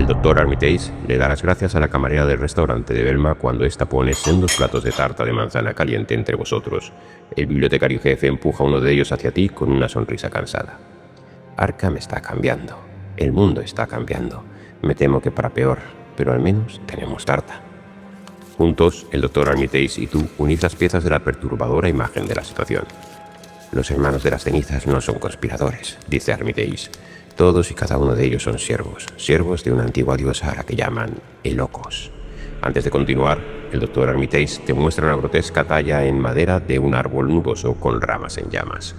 Dr. Armitage le da las gracias a la camarera del restaurante de Velma cuando ésta pone sendos platos de tarta de manzana caliente entre vosotros. El bibliotecario jefe empuja uno de ellos hacia ti con una sonrisa cansada. Arkham está cambiando. El mundo está cambiando. Me temo que para peor, pero al menos tenemos tarta. Juntos, el Dr. Armitage y tú unís las piezas de la perturbadora imagen de la situación. Los hermanos de las cenizas no son conspiradores, dice Armitage. Todos y cada uno de ellos son siervos de una antigua diosa a la que llaman Elocos. Antes de continuar, el Dr. Armitage te muestra una grotesca talla en madera de un árbol nuboso con ramas en llamas.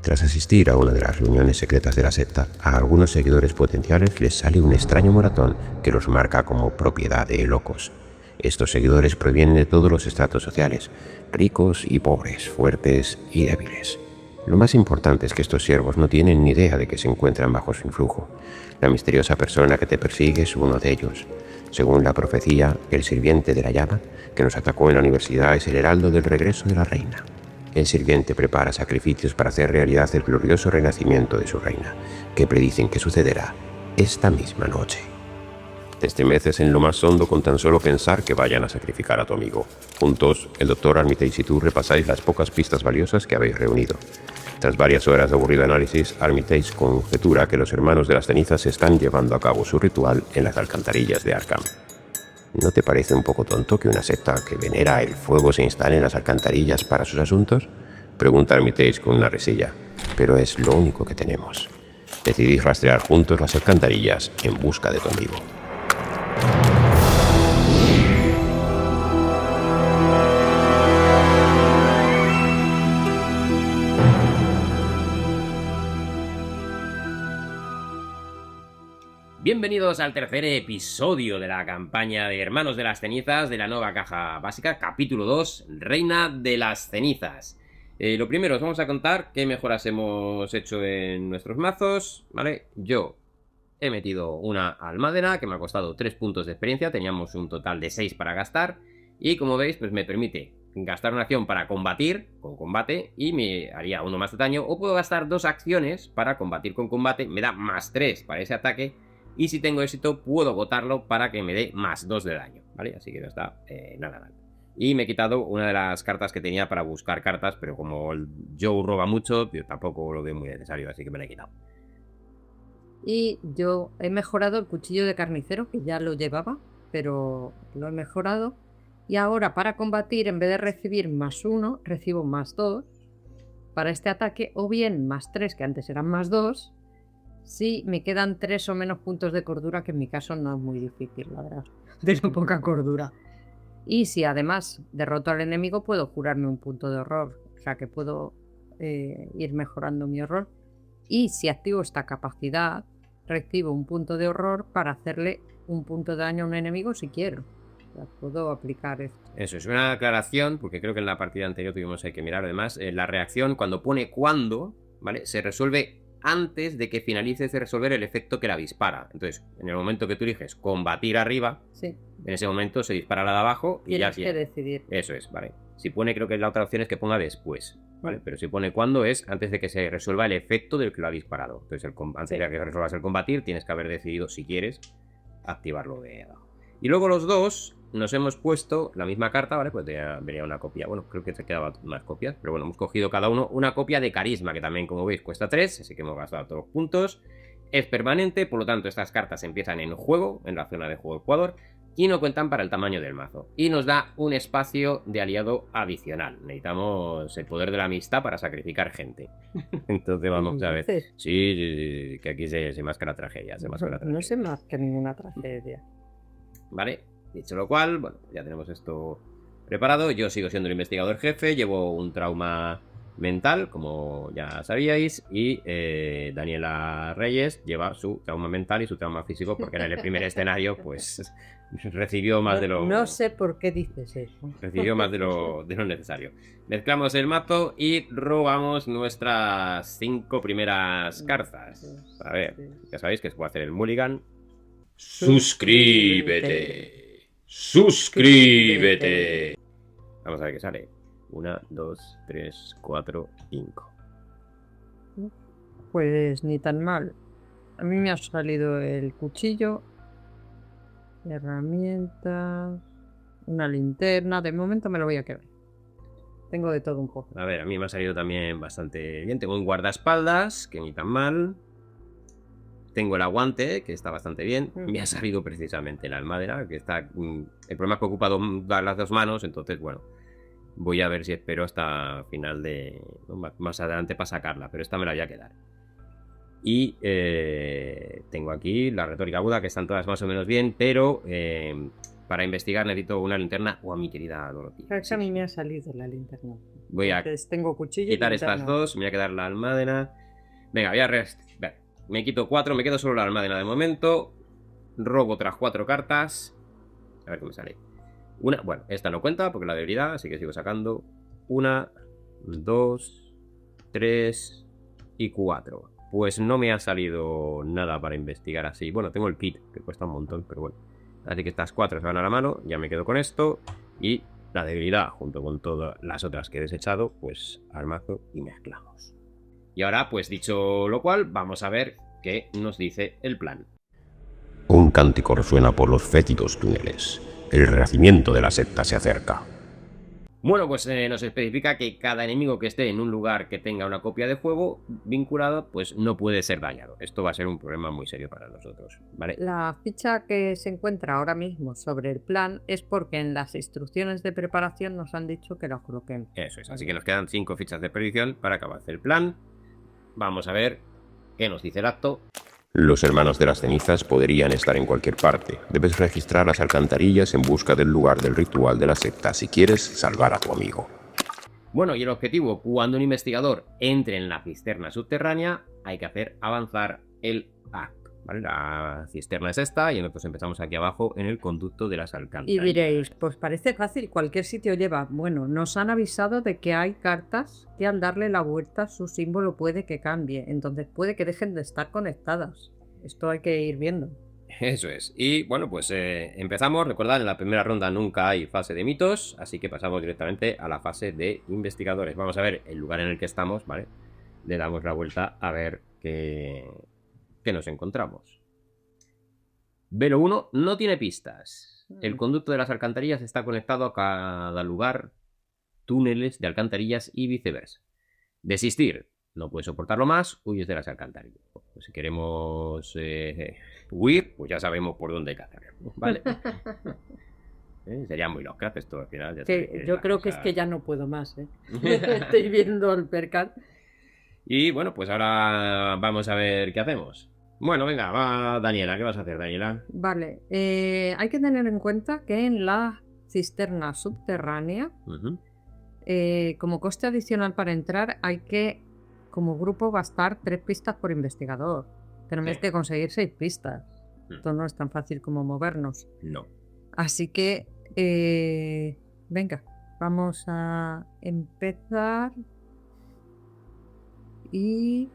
Tras asistir a una de las reuniones secretas de la secta, a algunos seguidores potenciales les sale un extraño moratón que los marca como propiedad de Elocos. Estos seguidores provienen de todos los estratos sociales, ricos y pobres, fuertes y débiles. Lo más importante es que estos siervos no tienen ni idea de que se encuentran bajo su influjo. La misteriosa persona que te persigue es uno de ellos. Según la profecía, el sirviente de la llama que nos atacó en la universidad es el heraldo del regreso de la reina. El sirviente prepara sacrificios para hacer realidad el glorioso renacimiento de su reina, que predicen que sucederá esta misma noche. Te estremeces en lo más hondo con tan solo pensar que vayan a sacrificar a tu amigo. Juntos, el Dr. Armitage y tú repasáis las pocas pistas valiosas que habéis reunido. Tras varias horas de aburrido análisis, Armitage conjetura que los hermanos de las cenizas están llevando a cabo su ritual en las alcantarillas de Arkham. ¿No te parece un poco tonto que una secta que venera el fuego se instale en las alcantarillas para sus asuntos? Pregunta Armitage con una risilla. Pero es lo único que tenemos. Decidís rastrear juntos las alcantarillas en busca de tu amigo. Bienvenidos al tercer episodio de la campaña de Hermanos de las Cenizas de la nueva caja básica, capítulo 2, Reina de las Cenizas. Lo primero, os vamos a contar qué mejoras hemos hecho en nuestros mazos, ¿vale? Yo he metido una almadena que me ha costado 3 puntos de experiencia, teníamos un total de 6 para gastar, y como veis, pues me permite gastar una acción para combatir con combate y me haría uno más de daño, o puedo gastar 2 acciones para combatir con combate, me da más 3 para ese ataque, y si tengo éxito puedo agotarlo para que me dé más 2 de daño, ¿vale? Así que no está nada mal. Y me he quitado una de las cartas que tenía para buscar cartas, pero como el Joe roba mucho, yo tampoco lo veo muy necesario, así que me lo he quitado. Y yo he mejorado el cuchillo de carnicero, que ya lo llevaba, pero lo he mejorado. Y ahora para combatir, en vez de recibir más 1, recibo más 2 para este ataque, o bien más 3, que antes eran más 2, si me quedan 3 o menos puntos de cordura, que en mi caso no es muy difícil, la verdad. Tengo poca cordura. Y si además derroto al enemigo, puedo curarme un punto de horror. O sea que puedo ir mejorando mi horror. Y si activo esta capacidad, recibo un punto de horror para hacerle un punto de daño a un enemigo si quiero. O sea, puedo aplicar esto. Eso es una aclaración, porque creo que en la partida anterior tuvimos que mirar además. La reacción, cuando pone cuando, ¿vale? Se resuelve antes de que finalices de resolver el efecto que la dispara. Entonces, en el momento que tú eliges combatir arriba, sí, en ese momento se dispara la de abajo y tienes ya que decidir. Eso es, vale. Si pone, creo que la otra opción es que ponga después, ¿vale? Pero si pone cuándo es antes de que se resuelva el efecto del que lo ha disparado. Entonces, antes de que resuelvas el combatir, tienes que haber decidido, si quieres, activarlo de abajo. Y luego los dos nos hemos puesto la misma carta, ¿vale? Pues venía una copia. Bueno, creo que se quedaban más copias, pero bueno, hemos cogido cada uno una copia de carisma, que también, como veis, cuesta 3, así que hemos gastado todos los puntos. Es permanente, por lo tanto, estas cartas empiezan en juego, en la zona de juego del jugador, y no cuentan para el tamaño del mazo. Y nos da un espacio de aliado adicional. Necesitamos el poder de la amistad para sacrificar gente. Entonces vamos a ver. Sí, que aquí se mascara tragedia. No se masca ninguna tragedia. Vale, dicho lo cual, bueno, ya tenemos esto preparado. Yo sigo siendo el investigador jefe, llevo un trauma mental, como ya sabíais, y Daniela Reyes lleva su trauma mental y su trauma físico, porque en el primer escenario, pues, recibió más de lo... No sé por qué dices eso. Recibió más de lo necesario. Mezclamos el mazo y robamos nuestras 5 primeras cartas. A ver, ya sabéis que se puede hacer el mulligan. ¡Suscríbete! ¡Suscríbete! Vamos a ver qué sale. 1, 2, 3, 4, 5. Pues ni tan mal. A mí me ha salido el cuchillo, herramientas, una linterna. De momento me lo voy a quedar. Tengo de todo un poco. A ver, a mí me ha salido también bastante bien. Tengo un guardaespaldas, que ni tan mal. Tengo el aguante, que está bastante bien. Me ha salido precisamente la almadera, que está... El problema es que ocupa las dos manos, entonces, bueno, voy a ver si espero hasta final de... más adelante para sacarla, pero esta me la voy a quedar. Y tengo aquí la retórica aguda, que están todas más o menos bien, pero para investigar necesito una linterna o a mi querida Dorothy. Pero a mí me ha salido la linterna. Voy a Entonces, tengo cuchillo quitar y estas linterna. dos, me voy a quedar la almadena. Venga, voy a ver, me quito 4, me quedo solo la almadena de momento. Robo otras 4 cartas. A ver qué me sale. Una, bueno, esta no cuenta porque la debilidad, así que sigo sacando. 1, 2, 3 y 4. Pues no me ha salido nada para investigar así. Bueno, tengo el kit, que cuesta un montón, pero bueno. Así que estas 4 se van a la mano, ya me quedo con esto. Y la debilidad, junto con todas las otras que he desechado, pues al mazo y mezclamos. Y ahora, pues dicho lo cual, vamos a ver qué nos dice el plan. Un cántico resuena por los fétidos túneles. El renacimiento de la secta se acerca. Bueno, pues nos especifica que cada enemigo que esté en un lugar que tenga una copia de juego vinculada, pues no puede ser dañado. Esto va a ser un problema muy serio para nosotros, ¿vale? La ficha que se encuentra ahora mismo sobre el plan es porque en las instrucciones de preparación nos han dicho que lo coloquemos. Eso es, así que nos quedan 5 fichas de predicción para que avance el plan. Vamos a ver qué nos dice el acto. Los hermanos de las cenizas podrían estar en cualquier parte. Debes registrar las alcantarillas en busca del lugar del ritual de la secta si quieres salvar a tu amigo. Bueno, y el objetivo, cuando un investigador entre en la cisterna subterránea, hay que hacer avanzar el acto, ¿vale? La cisterna es esta y nosotros empezamos aquí abajo en el conducto de las Y alcantarillas. diréis, pues parece fácil, cualquier sitio lleva. Bueno, nos han avisado de que hay cartas que al darle la vuelta su símbolo puede que cambie, entonces puede que dejen de estar conectadas. Esto hay que ir viendo. Eso es. Y bueno, pues empezamos. Recordad, en la primera ronda nunca hay fase de mitos, así que pasamos directamente a la fase de investigadores. Vamos a ver el lugar en el que estamos, ¿vale? Le damos la vuelta a ver qué nos encontramos. Velo 1 no tiene pistas. El conducto de las alcantarillas está conectado a cada lugar, túneles de alcantarillas y viceversa. Desistir. No puedes soportarlo más, huyes de las alcantarillas. Pues si queremos huir, pues ya sabemos por dónde hay que hacerlo, ¿vale? Sería muy Lovecraft esto al final. Ya Que yo creo que es que ya no puedo más, ¿eh? Estoy viendo el percal. Y bueno, pues ahora vamos a ver qué hacemos. Bueno, venga, va Daniela. ¿Qué vas a hacer, Daniela? Vale, hay que tener en cuenta que en la cisterna subterránea, como coste adicional para entrar, hay que, como grupo, gastar 3 pistas por investigador. Tenemos que conseguir 6 pistas. Esto no es tan fácil como movernos. No. Así que, venga, vamos a empezar. Y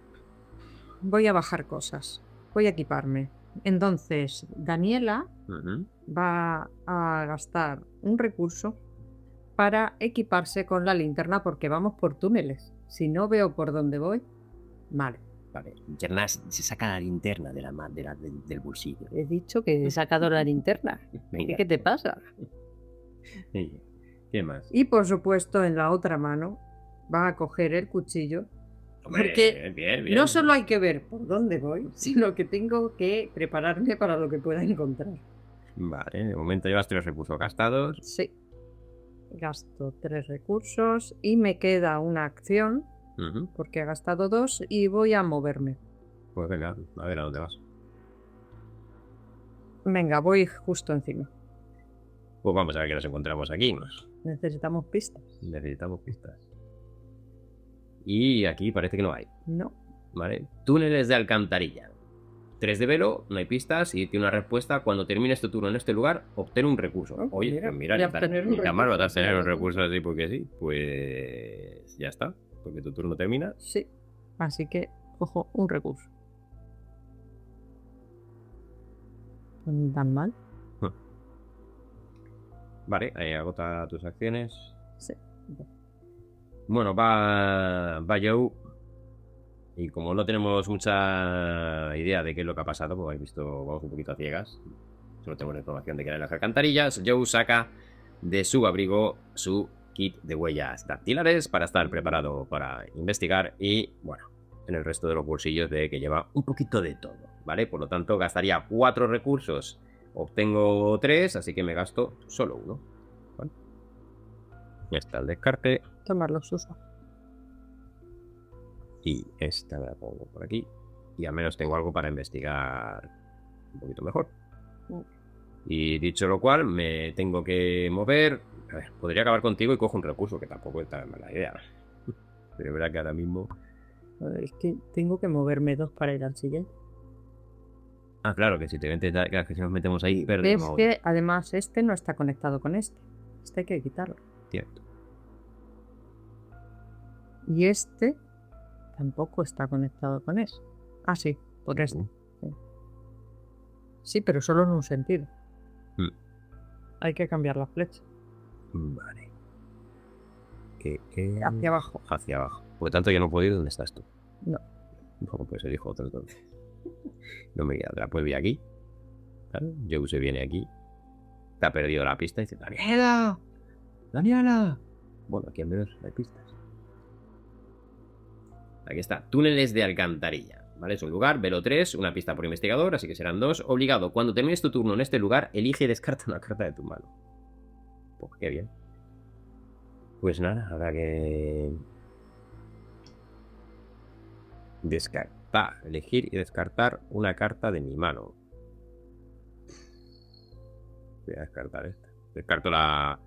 voy a bajar cosas. Voy a equiparme. Entonces, Daniela va a gastar un recurso para equiparse con la linterna porque vamos por túneles. Si no veo por dónde voy, mal. Vale, Linternas se saca la linterna del bolsillo. He dicho que he sacado la linterna. Venga. ¿Qué te pasa? ¿Qué más? Y por supuesto, en la otra mano va a coger el cuchillo. Hombre, Porque bien. no solo hay que ver por dónde voy, sino que tengo que prepararme para lo que pueda encontrar. Vale, de momento llevas 3 recursos gastados. Sí. Gasto 3 recursos y me queda una acción, porque he gastado 2 y voy a moverme. Pues venga, a ver a dónde vas. Venga, voy justo encima. Pues vamos a ver qué nos encontramos aquí. Necesitamos pistas. Necesitamos pistas. Y aquí parece que no hay. No. ¿Vale? Túneles de alcantarilla. 3 de velo, no hay pistas y tiene una respuesta. Cuando termines tu turno en este lugar, obtén un recurso. Oh, Oye, mira, pues mira, voy a obtener un nunca más recurso. vas a tener un recurso así porque sí. Pues ya está, porque tu turno termina. Sí. Así que cojo un recurso. ¿No tan mal? Vale, ahí agota tus acciones. Sí. Bueno, va Joe. Y como no tenemos mucha idea de qué es lo que ha pasado, pues habéis visto, vamos un poquito a ciegas. Solo tenemos la información de que eran las alcantarillas. Joe saca de su abrigo su kit de huellas dactilares para estar preparado para investigar. Y bueno, en el resto de los bolsillos de que lleva un poquito de todo, ¿vale? Por lo tanto, gastaría 4 recursos. Obtengo 3, así que me gasto solo 1. ¿Vale? Ya está el descarte. Tomarlos uso. Y esta me la pongo por aquí. Y al menos tengo algo para investigar un poquito mejor. Y dicho lo cual, me tengo que mover. A ver, podría acabar contigo y cojo un recurso, que tampoco es tan mala idea. Pero es verdad que ahora mismo... A ver, es que tengo que moverme 2 para ir al siguiente. Ah, claro, que si te metes, que si nos metemos ahí, Ves perdemos. que además este no está conectado con este. Este hay que quitarlo. Cierto. Y este tampoco está conectado con ese. Ah, sí, por este. Sí. Sí, pero solo en un sentido. Hay que cambiar la flecha. Vale. Hacia abajo. Hacia abajo. Por lo tanto, ya no puedo ir donde estás tú. No. No, pues elijo otro entonces. No me queda. Pues voy aquí. ¿Vale? Joe se viene aquí. Te ha perdido la pista y dice: ¡Daniela! ¡Daniela! Bueno, aquí al menos hay pistas. Aquí está. Túneles de alcantarilla. ¿Vale? Es un lugar, velo 3, una pista por investigador, así que serán 2. Obligado, cuando termines tu turno en este lugar, elige y descarta una carta de tu mano. Pues qué bien. Pues nada, habrá que... descartar, elegir y descartar una carta de mi mano. Voy a descartar esta. Descarto la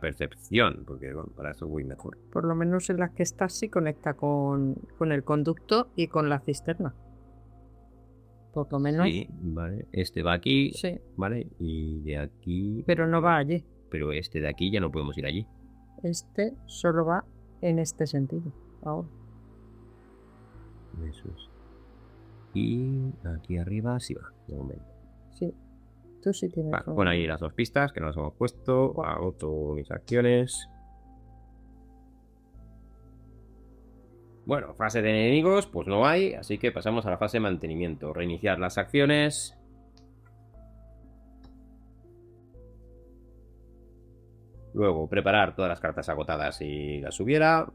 percepción, porque bueno, para eso voy mejor. Por lo menos en las que estás sí conecta con el conducto y con la cisterna. Por lo menos. Sí, vale. Este va aquí, Sí. ¿vale? Y de aquí... Pero no va allí. Pero este de aquí ya no podemos ir allí. Este solo va en este sentido. Ahora. Eso es. Y aquí arriba sí va, de momento. Sí. Tú sí tienes. Vale, pon ahí las 2 pistas que nos hemos puesto. Agoto mis acciones. Bueno, fase de enemigos, pues no hay, así que pasamos a la fase de mantenimiento. Reiniciar las acciones. Luego, preparar todas las cartas agotadas si las hubiera.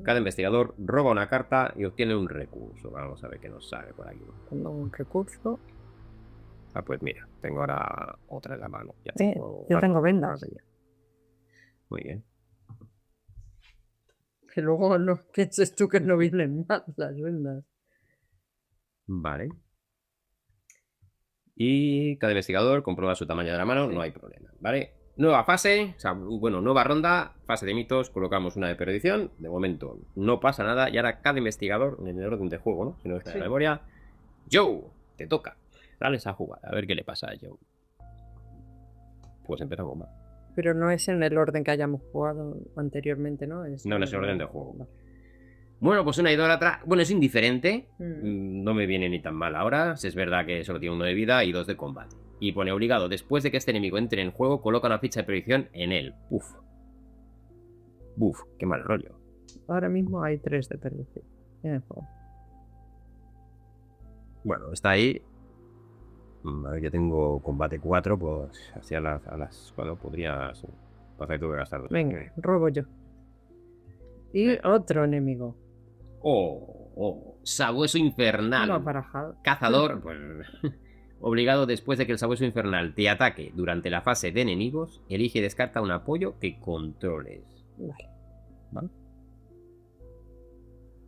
Cada investigador roba una carta y obtiene un recurso. Vamos a ver qué nos sale por aquí. Tengo un recurso. Ah, pues mira, tengo ahora otra en la mano. Ya Yo tengo vendas. Muy bien. Que luego no pienses tú que no vienen mal las vendas. Vale. Y cada investigador comprueba su tamaño de la mano, no hay problema, ¿vale? Nueva fase, o sea, bueno, nueva ronda, fase de mitos, colocamos una de perdición. De momento no pasa nada. Y ahora cada investigador, en el orden de juego, ¿no? Si no es la memoria. Joe, te toca. Dales a jugar, a ver qué le pasa a Joe. Pues empezamos mal. Pero no es en el orden que hayamos jugado anteriormente, ¿no? No en ese orden de juego. No. Bueno, pues una idólatra. Bueno, es indiferente. No me viene ni tan mal ahora. Si es verdad que solo tiene 1 de vida y 2 de combate. Y pone obligado, después de que este enemigo entre en juego, coloca una ficha de predicción en él. Uf. Uf, qué mal rollo. Ahora mismo hay 3 de perdición en el juego. Bueno, está ahí. A ver, yo tengo combate 4, pues hacia las 4 podrías pasar y tuve que gastar 2. Venga, robo yo. Y otro enemigo. Sabueso infernal. No barajado. Cazador, pues... Obligado, después de que el sabueso infernal te ataque durante la fase de enemigos, elige y descarta un apoyo que controles. Vale. ¿Vale?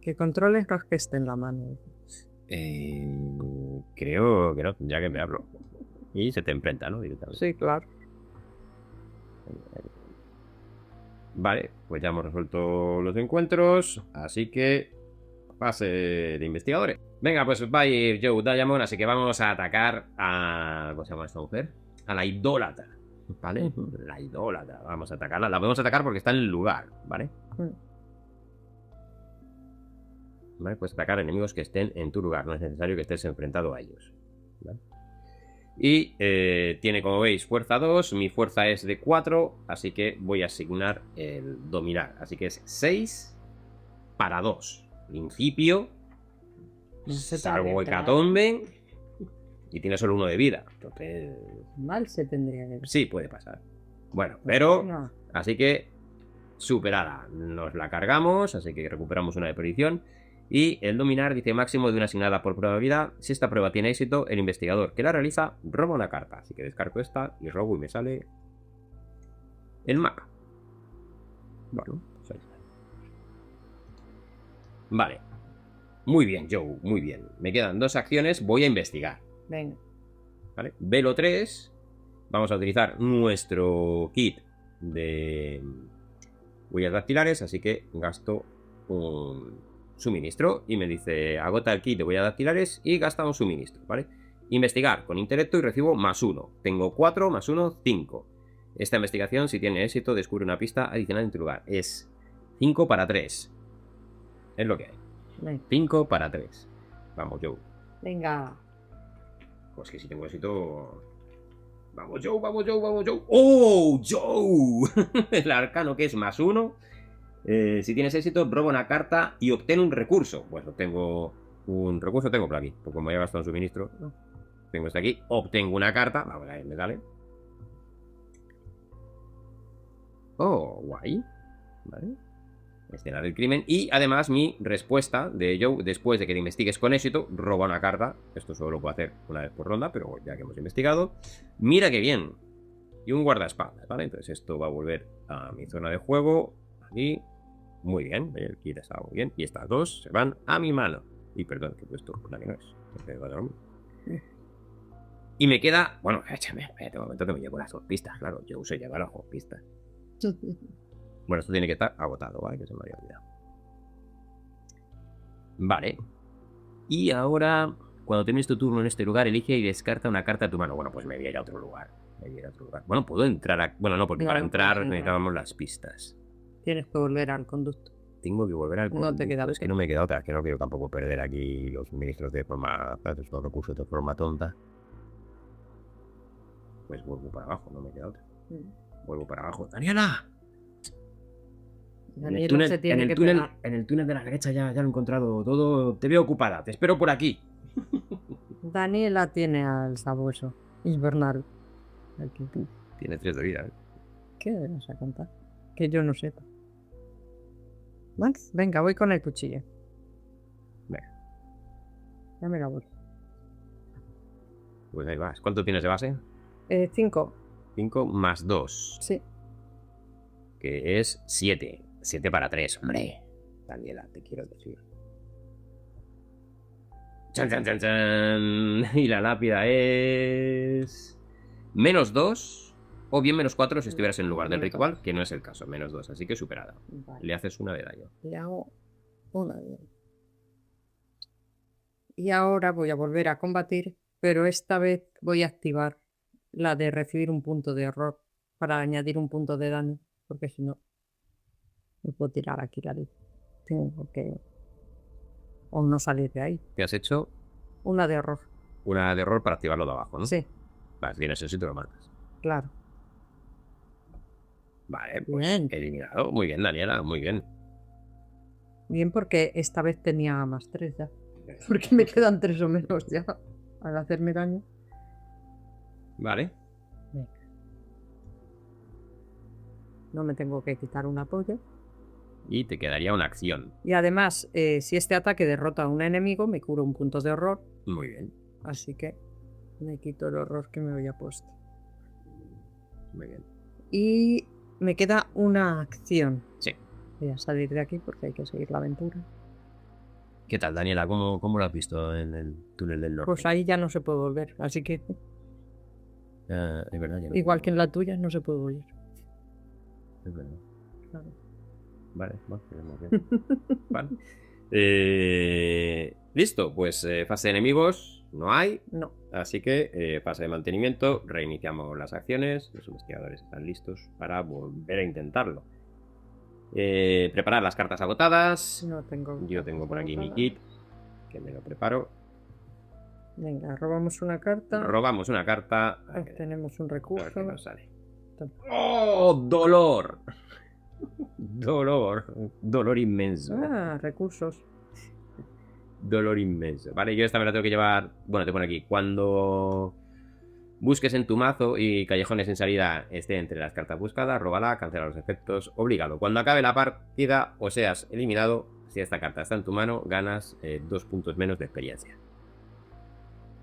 Que controles los que esté en la mano. Creo que no, ya que me hablo. Y se te enfrenta, ¿no? Directamente. Sí, claro. Vale, pues ya hemos resuelto los encuentros, así que fase de investigadores. Venga, pues va a ir Joe Diamond, así que vamos a atacar a... ¿Cómo se llama esta mujer? A la idólatra, ¿vale? La idólatra, vamos a atacarla. La podemos atacar porque está en el lugar, ¿vale? Vale, pues atacar enemigos que estén en tu lugar, no es necesario que estés enfrentado a ellos, ¿vale? Y tiene, como veis, fuerza 2. Mi fuerza es de 4. Así que voy a asignar el dominar. Así que es 6 para 2. Principio No se salvo tarde, hecatombe, y tiene solo 1 de vida. Entonces, Mal se tendría que ver. sí, puede pasar. Bueno, pero, No. así que, superada. Nos la cargamos, así que recuperamos 1 de perdición. Y el dominar dice máximo de una asignada por probabilidad. Si esta prueba tiene éxito, el investigador que la realiza roba una carta. Así que descarto esta y robo y me sale el maga. Bueno, pues ahí está. Vale. Muy bien, Joe, muy bien. Me quedan 2 acciones, voy a investigar. Venga. ¿Vale? Velo 3. Vamos a utilizar nuestro kit de huellas dactilares, así que gasto un suministro y me dice agota el kit de huellas dactilares y gasta un suministro, ¿vale? Investigar con intelecto y recibo +1. Tengo 4, +1, 5. Esta investigación, si tiene éxito, descubre una pista adicional en tu lugar. Es 5 para 3. Es lo que hay. Venga. 5 para 3. Vamos, Joe. Venga. Pues que si tengo éxito... Vamos, Joe, vamos, Joe, vamos, Joe. ¡Oh, Joe! El arcano que es +1. Si tienes éxito, roba una carta y obtén un recurso. Pues obtengo un recurso, tengo por aquí. Pues como ya he gastado un suministro, tengo este aquí. Obtengo una carta. Vamos a ver, me sale. Oh, guay. Vale. Escena del crimen. Y además mi respuesta de Joe, después de que te investigues con éxito, roba una carta. Esto solo lo puedo hacer una vez por ronda, pero ya que hemos investigado. Mira qué bien. Y un guardaespaldas, ¿vale? Entonces esto va a volver a mi zona de juego. Aquí. Muy bien. El kit está muy bien. Y estas 2 se van a mi mano. Y perdón, que he puesto una que no es. Y me queda... Bueno, échame. De momento que me llevo las 2 pistas. Claro, Joe se lleva las 2 pistas. Bueno, esto tiene que estar agotado, ¿vale? Que se me había olvidado. Vale. Y ahora, cuando termines tu turno en este lugar, elige y descarta una carta de tu mano. Bueno, pues me voy a ir a otro lugar. Bueno, puedo entrar a... Bueno, no, porque No, para no entrar puedes entrar. necesitábamos las pistas. Tienes que volver al conducto. Tengo que volver al... No te queda Es que no me queda otra. Es que no quiero tampoco perder aquí los suministros de forma... Los recursos de forma tonta. Pues vuelvo para abajo, no me queda otra. Vuelvo para abajo. ¡Daniela! Daniela se tiene que pegar. En el túnel de la derecha ya lo he encontrado todo. Te veo ocupada, te espero por aquí. Daniela tiene al sabueso invernal. Aquí. Tiene 3 de vida, ¿eh? ¿Qué me vas a contar? Que yo no sepa. Max, venga, voy con el cuchillo. Venga. Ya me la voy. Pues ahí vas. ¿Cuánto tienes de base? 5. 5 más 2. Sí. Que es 7. 7 para 3, hombre. Daniela, te quiero decir. Chan, chan, chan, chan. Y la lápida es... -2. O bien -4 si estuvieras en lugar del ritual, que no es el caso. -2, así que superada. Vale. Le haces 1 de daño. Le hago una de... Y ahora voy a volver a combatir, pero esta vez voy a activar la de recibir un punto de error para añadir un punto de daño, porque si no, me puedo tirar aquí la luz. Tengo que... O no salir de ahí. ¿Qué has hecho? Una de error. Una de error para activarlo de abajo, ¿no? Sí, Vale, si tienes éxito lo matas. claro. Vale, pues Bien. eliminado. Muy bien, Daniela, muy bien. Bien, porque esta vez tenía +3 ya. Porque me quedan 3 o menos ya al hacerme daño. Vale. Venga. No me tengo que quitar un apoyo. Y te quedaría una acción. Y además, si este ataque derrota a un enemigo, me curo un punto de horror. Muy bien. Así que me quito el horror que me había puesto. Muy bien. Y me queda una acción. Sí. Voy a salir de aquí porque hay que seguir la aventura. ¿Qué tal, Daniela? ¿Cómo lo has visto en el túnel del norte? Pues ahí ya no se puede volver. Así que, Es verdad, ya no igual que tengo- en la tuya, no se puede volver. Es verdad. Claro. Vale, tenemos bien. Vale. Listo, pues fase de enemigos no hay. No. Así que fase de mantenimiento, reiniciamos las acciones. Los investigadores están listos para volver a intentarlo. Preparar las cartas agotadas. No tengo. Yo tengo por aquí mi kit, que me lo preparo. Venga, robamos una carta. Robamos una carta. A ver Obtenemos un qué recurso. nos sale. Toma. ¡Oh, dolor! Dolor inmenso. Ah, recursos. Dolor inmenso. Vale, yo esta me la tengo que llevar. Bueno, te pone aquí. Cuando busques en tu mazo y callejones en salida esté entre las cartas buscadas, róbala, cancela los efectos, obligado. Cuando acabe la partida o seas eliminado, si esta carta está en tu mano, ganas 2 puntos menos de experiencia.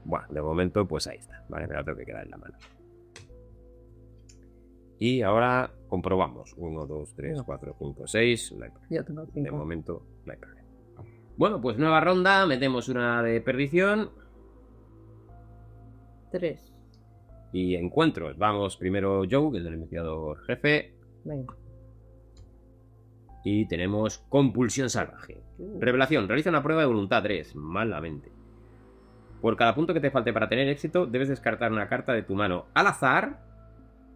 Bueno, de momento, pues ahí está. Vale, me la tengo que quedar en la mano. Y ahora comprobamos. 1, 2, 3, 4, 5, 6. No hay problema. Yo tengo De 5. momento, no hay problema. Bueno, pues nueva ronda. Metemos una de perdición. 3. Y encuentros. Vamos primero Joe, que es el investigador jefe. Venga. Y tenemos compulsión salvaje. Revelación. Realiza una prueba de voluntad 3. Malamente. Por cada punto que te falte para tener éxito, debes descartar una carta de tu mano al azar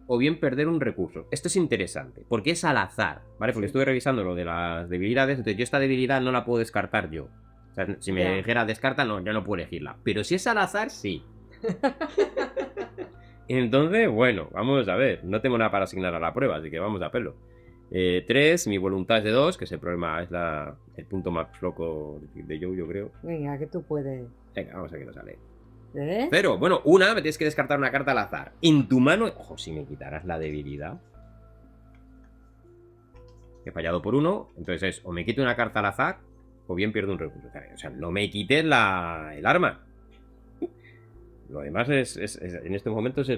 o bien perder un recurso. Esto es interesante, porque es al azar, ¿vale? Porque estuve revisando lo de las debilidades, entonces yo esta debilidad no la puedo descartar yo. O sea, si me Ya. dijera descarta, no, yo no puedo elegirla. Pero si es al azar, sí. Entonces, bueno, vamos a ver. No tengo nada para asignar a la prueba, así que vamos a verlo. 3, mi voluntad es de 2, que ese problema es el punto más loco de Joe, yo creo. Venga, que tú puedes. Venga, vamos a ver qué nos sale. ¿Eh? 0. Bueno, una, me tienes que descartar una carta al azar. En tu mano. Ojo, si me quitaras la debilidad. He fallado por 1. Entonces es o me quito una carta al azar o bien pierdo un recurso. O sea, no me quites el arma. Lo demás en estos momentos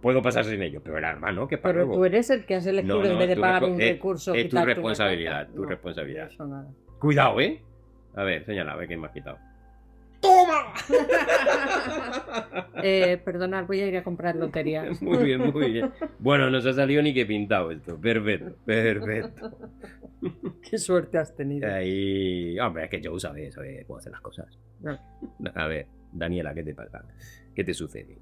puedo pasar sin ello. Pero el arma, ¿no? Que Pero tú eres el que has elegido en vez de pagar un recurso. Es tu quitar responsabilidad. carta. Tu No, responsabilidad. eso nada. Cuidado, ¿eh? A ver, señala, a ver quién me has quitado. Perdonad, voy a ir a comprar lotería. Muy bien, muy bien. Bueno, nos ha salido ni que pintado esto. Perfecto, perfecto. Qué suerte has tenido. Ahí. Hombre, es que Joe sabe cómo hacer las cosas. No. A ver, Daniela, ¿qué te pasa? ¿Qué te sucede?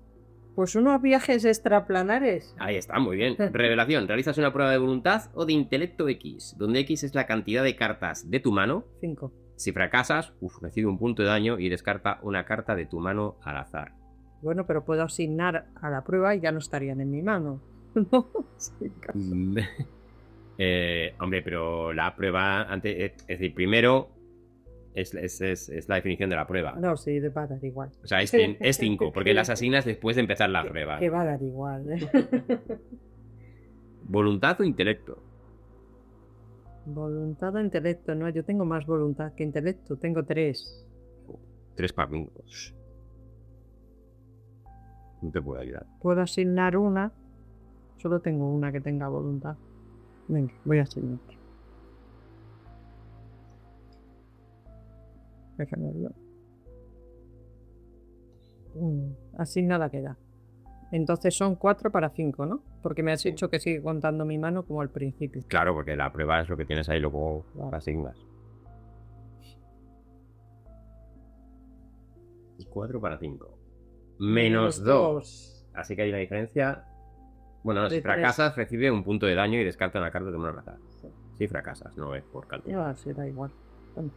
Pues unos viajes extraplanares. Ahí está, muy bien. Revelación. Realizas una prueba de voluntad o de intelecto X, donde X es la cantidad de cartas de tu mano. 5. Si fracasas, recibe un punto de daño y descarta una carta de tu mano al azar. Bueno, pero puedo asignar a la prueba y ya no estarían en mi mano. No, sí, Hombre, pero la prueba antes, es decir, primero es la definición de la prueba. no, sí, va a dar igual. O sea, es 5, porque las asignas después de empezar la prueba. Que va a dar igual. ¿Voluntad o intelecto? Voluntad o intelecto, no, yo tengo más voluntad que intelecto, tengo 3. 3 pamingos. No te puedo ayudar. Puedo asignar una, solo tengo una que tenga voluntad. Venga, voy a asignar. Déjame verlo. Asignada queda. Entonces son 4 para 5, ¿no? Porque me has dicho que sigue contando mi mano como al principio. Claro, porque la prueba es lo que tienes ahí, luego Vale. asignas. 4 para 5. Menos 2. Así que hay una diferencia. Bueno, no, si De tres. fracasas, recibe un punto de daño y descarta una carta de una al azar. Si fracasas, no es por cálculo. Ya, sí, da igual. Toma.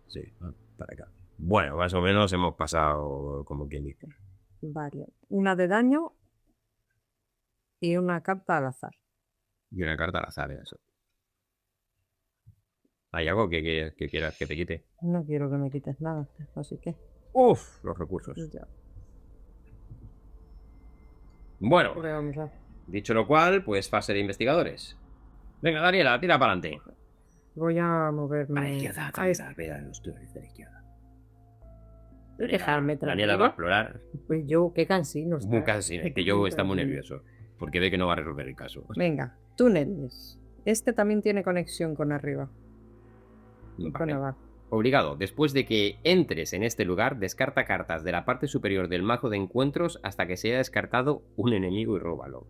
Sí, para acá. Bueno, más o menos hemos pasado como quien dice. Vale. Una de daño y una carta al azar. Y una carta al azar, eso. ¿Hay algo que quieras que te quite? No quiero que me quites nada, así que Uf, los recursos. ya. Bueno, ¿Qué vamos a? dicho lo cual, pues fase de investigadores. Venga, Daniela, tira para adelante. Voy a moverme. A la izquierda, a es- vea los tuyos de la izquierda. Dejarme Daniela va a tranquilo. explorar. Pues yo, qué cansino. Muy está. cansino, es que yo está muy nervioso. Porque ve que no va a resolver el caso. Venga, túneles. Este también tiene conexión con arriba. Y con Vale. abajo. Obligado, después de que entres en este lugar, descarta cartas de la parte superior del mazo de encuentros hasta que se haya descartado un enemigo y róbalo.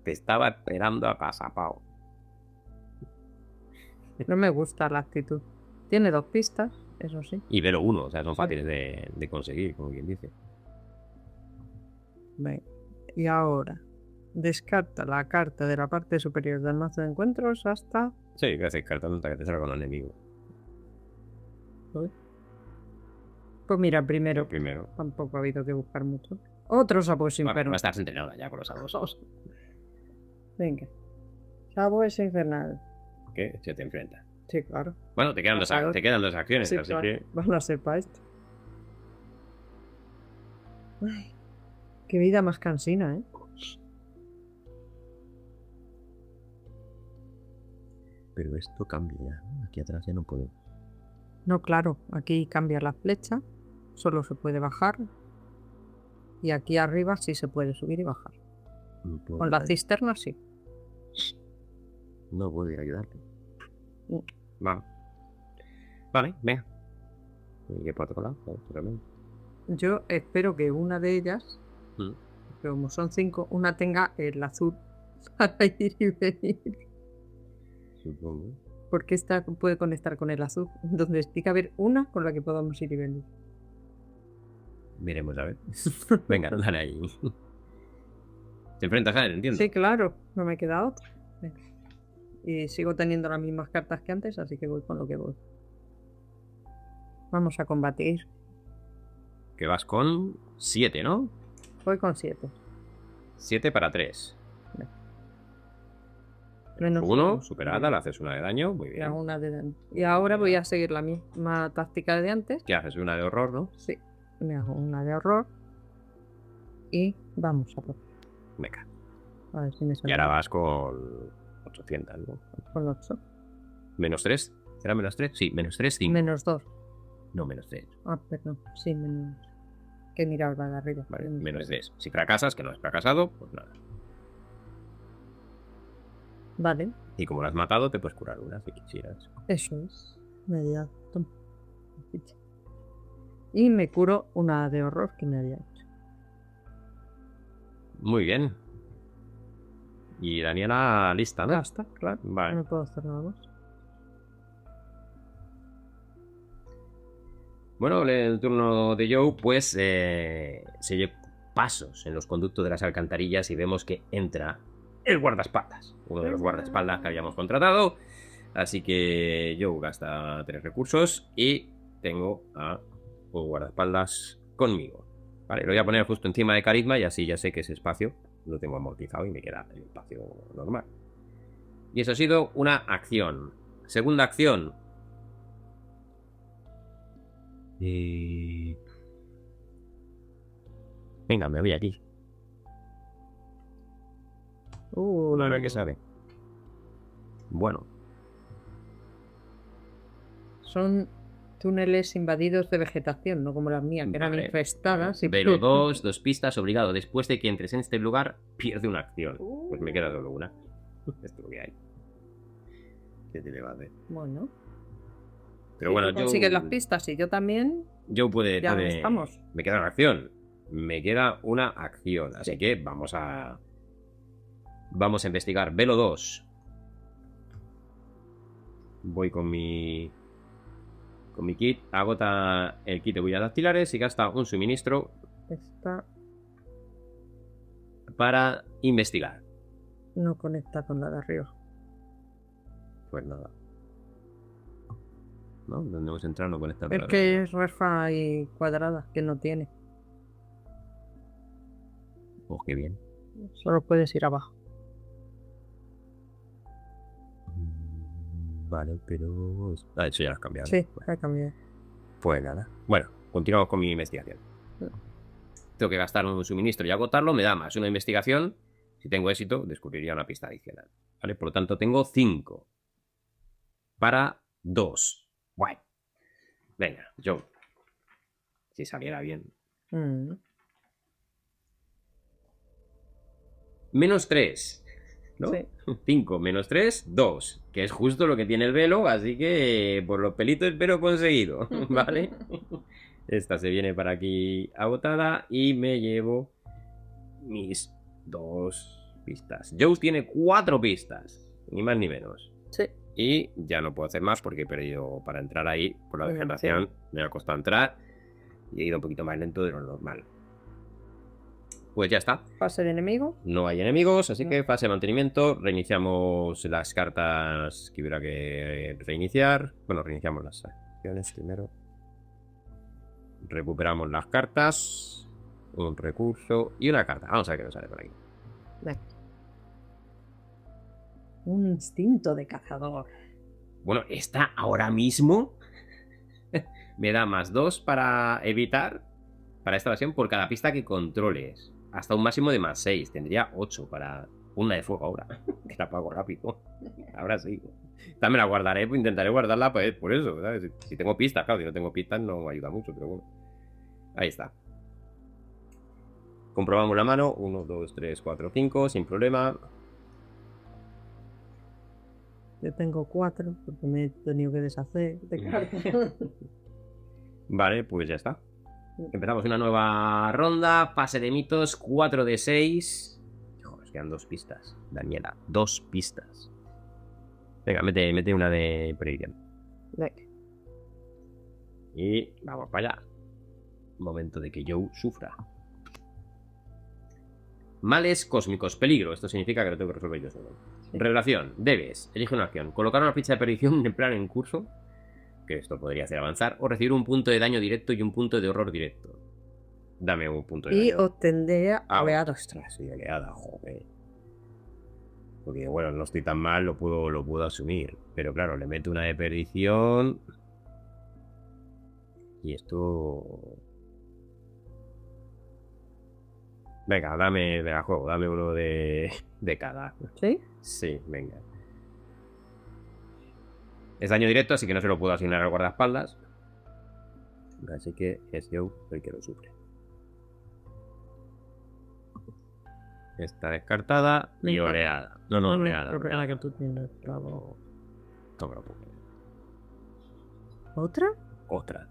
Te estaba esperando a pasapao. No me gusta la actitud. Tiene 2 pistas, eso sí. Y velo uno, o sea, son fáciles de conseguir, como quien dice. Venga. Y ahora, descarta la carta de la parte superior del mazo de encuentros hasta... Sí, que haces cartas hasta que te salga un enemigo. Pues mira, primero, Primero. tampoco ha habido que buscar mucho. Otro sapo sin Va pero. a estar entrenada ya con los abusos. Venga. Sabo es infernal. ¿Qué? Se te enfrenta. Sí, claro. Bueno, te quedan Claro. te quedan 2 acciones, Sí, así claro. que... Van a ser para esto. Ay, qué vida más cansina, ¿eh? Pero esto cambia ya, ¿no? Aquí atrás ya no puedo. No, claro, aquí cambia la flecha, solo se puede bajar. Y aquí arriba sí se puede subir y bajar. No puedo Con la ayudar. cisterna sí. No puedo ir a ayudarte. Vale. Vale, venga. ¿Y qué por otro lado? Realmente. Yo espero que una de ellas, Mm. que como son 5, una tenga el azul para ir y venir. Supongo. Porque esta puede conectar con el azul. Entonces tiene que haber una con la que podamos ir y venir. Miremos a ver. Venga, dale ahí. Te enfrentas a él, entiendo. Sí, claro, no me queda otra. Venga. Y sigo teniendo las mismas cartas que antes, así que voy con lo que voy. Vamos a combatir. Que vas con 7, ¿no? Voy con 7. 7 para 3. Menos 1, superada, le haces 1 de daño. Muy Y bien. hago una de daño. Y ahora voy a seguir la misma táctica de antes. ¿Qué haces? 1 de horror, ¿no? Sí, me hago una de horror. Y vamos a por. Venga. A ver si me Y sale ahora vas con 800, ¿no? con 8. ¿Menos 3? ¿Era menos 3? Sí, menos 3, 5. Menos 2. No, menos 3. Ah, perdón. Sí, menos. Que mirar la de arriba. Vale, menos 3. Si fracasas, que no has fracasado, pues nada. Vale, Y como lo has matado, te puedes curar una si quisieras. eso es. Media. Toma. Y me curo una de horror que me había hecho. Muy bien. Y Daniela lista, ¿no? Ya está, claro. Vale. No puedo hacer nada más. Bueno, el turno de Joe, pues se oye pasos en los conductos de las alcantarillas y vemos que entra el guardaespaldas, uno de los guardaespaldas que habíamos contratado. Así que Joe gasta 3 recursos y tengo a un guardaespaldas conmigo. Vale, lo voy a poner justo encima de carisma y así ya sé que ese espacio lo tengo amortizado y me queda el espacio normal. Y eso ha sido una acción. Segunda acción. Venga, me voy aquí. A ver qué sabe. Bueno, Son túneles invadidos de vegetación, no como las mías, que eran Vale. infestadas. Y Velo 2 pistas obligado. Después de que entres en este lugar, pierde una acción. Pues me queda solo una. Esto es lo que hay. ¿Qué te le va a hacer? Bueno, Pero bueno, consigues las pistas y yo también. Joe puede... Ya estamos. Me queda una acción. Me queda una acción. Así Sí. que vamos a investigar. Velo 2. Voy con mi kit. Agota el kit de huellas dactilares y gasta un suministro Esta para investigar. no conecta con la de arriba. Pues nada. ¿No? ¿Dónde hemos entrado? No conecta. Es que es refa y cuadrada, que no tiene. Oh, qué bien. Solo puedes ir abajo. Vale, pero... Ah, eso ya lo has cambiado. Sí, ha cambiado. Pues nada. Bueno, continuamos con mi investigación. Tengo que gastar un suministro y agotarlo. Me da más una investigación. Si tengo éxito, descubriría una pista adicional. ¿Vale? Por lo tanto, tengo 5. Para 2. Bueno. Venga, yo. Si saliera bien. Mm. Menos 3. ¿No? Sí. 5 menos 3, 2. Que es justo lo que tiene el velo, así que por los pelitos espero conseguido. ¿Vale? Esta se viene para aquí agotada y me llevo mis 2 pistas. Joe tiene 4 pistas, ni más ni menos. Sí. Y ya no puedo hacer más porque he perdido para entrar ahí por la Muy bien, vegetación. Me ha costado entrar y he ido un poquito más lento de lo normal. Pues ya está. Fase de enemigo. No hay enemigos, así No. que fase de mantenimiento. Reiniciamos las cartas que hubiera que reiniciar. Bueno, reiniciamos las acciones primero. Recuperamos las cartas. Un recurso y una carta. Vamos a ver qué nos sale por aquí. Venga. Un instinto de cazador. Bueno, esta ahora mismo me da +2 para evitar, para esta versión, por cada pista que controles. Hasta un máximo de +6. Tendría 8 para una de fuego ahora. Que la pago rápido. Ahora sí. También la guardaré, pues intentaré guardarla pues, por eso, ¿sabes? Si tengo pistas, claro, si no tengo pistas no ayuda mucho, pero bueno. Ahí está. Comprobamos la mano. 1, 2, 3, 4, 5, sin problema. Yo tengo 4 porque me he tenido que deshacer de cartas. Vale, pues ya está. Empezamos una nueva ronda. Fase de mitos, 4 de 6. Joder, nos quedan 2 pistas. Daniela, 2 pistas. Venga, mete una de predicción. Venga. Y vamos para allá. Momento de que Joe sufra. Males cósmicos, peligro. Esto significa que lo tengo que resolver yo solo. Sí. Revelación, debes. Elige una acción. Colocar una ficha de perdición en plan en curso. Que esto podría hacer avanzar. O recibir un punto de daño directo y un punto de horror directo. Dame un punto de Y daño. obtendré oleada. Ostras, sí, oleada, joder. Porque bueno, no estoy tan mal, lo puedo asumir. Pero claro, le meto una de perdición. Y esto. Venga, dame juego, dame uno de cada. ¿Sí? Sí, venga. Es daño directo, así que no se lo puedo asignar al guardaespaldas. Así que es Joe el que lo sufre. Está descartada y Venga. oleada. No, oleada. Oleada que tú tienes, claro. Toma la puta. ¿Otra? Otra.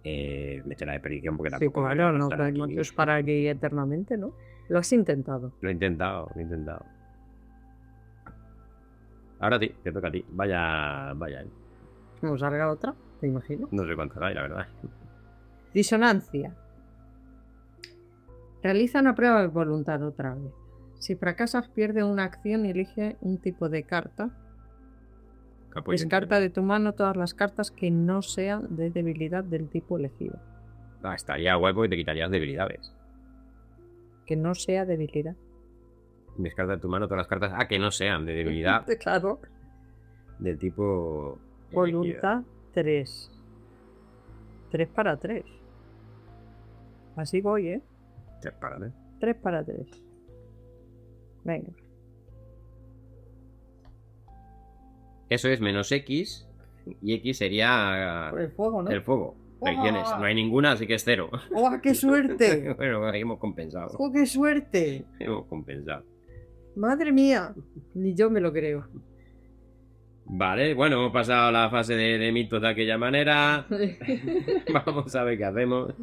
Mete la de perdición porque Sí, tampoco. pues claro, no está aquí. tenemos para aquí eternamente, ¿no? Lo has intentado. Lo he intentado. Ahora sí, te toca a ti. Vaya. Como salga otra, te imagino. No sé cuántas hay, la verdad. Disonancia. Realiza una prueba de voluntad otra vez. Si fracasas, pierde una acción y elige un tipo de carta. Descarta de tu mano todas las cartas que no sean de debilidad del tipo elegido. Estaría guay porque te quitarías debilidades. Que no sea debilidad. Descarta de tu mano todas las cartas. Que no sean de debilidad. Claro. Del tipo. Voluntad 3. 3 para 3. Así voy, ¿eh? Espérate. 3 para 3. Venga. Eso es -X. Y X sería. Por el fuego, ¿no? El fuego. Predicciones. No hay ninguna, así que es 0. ¡Oh, qué suerte! Bueno, ahí hemos compensado. ¡Oh, qué suerte! Hemos compensado. ¡Madre mía! Ni yo me lo creo. Vale, bueno, hemos pasado la fase de mitos de aquella manera. Vamos a ver qué hacemos.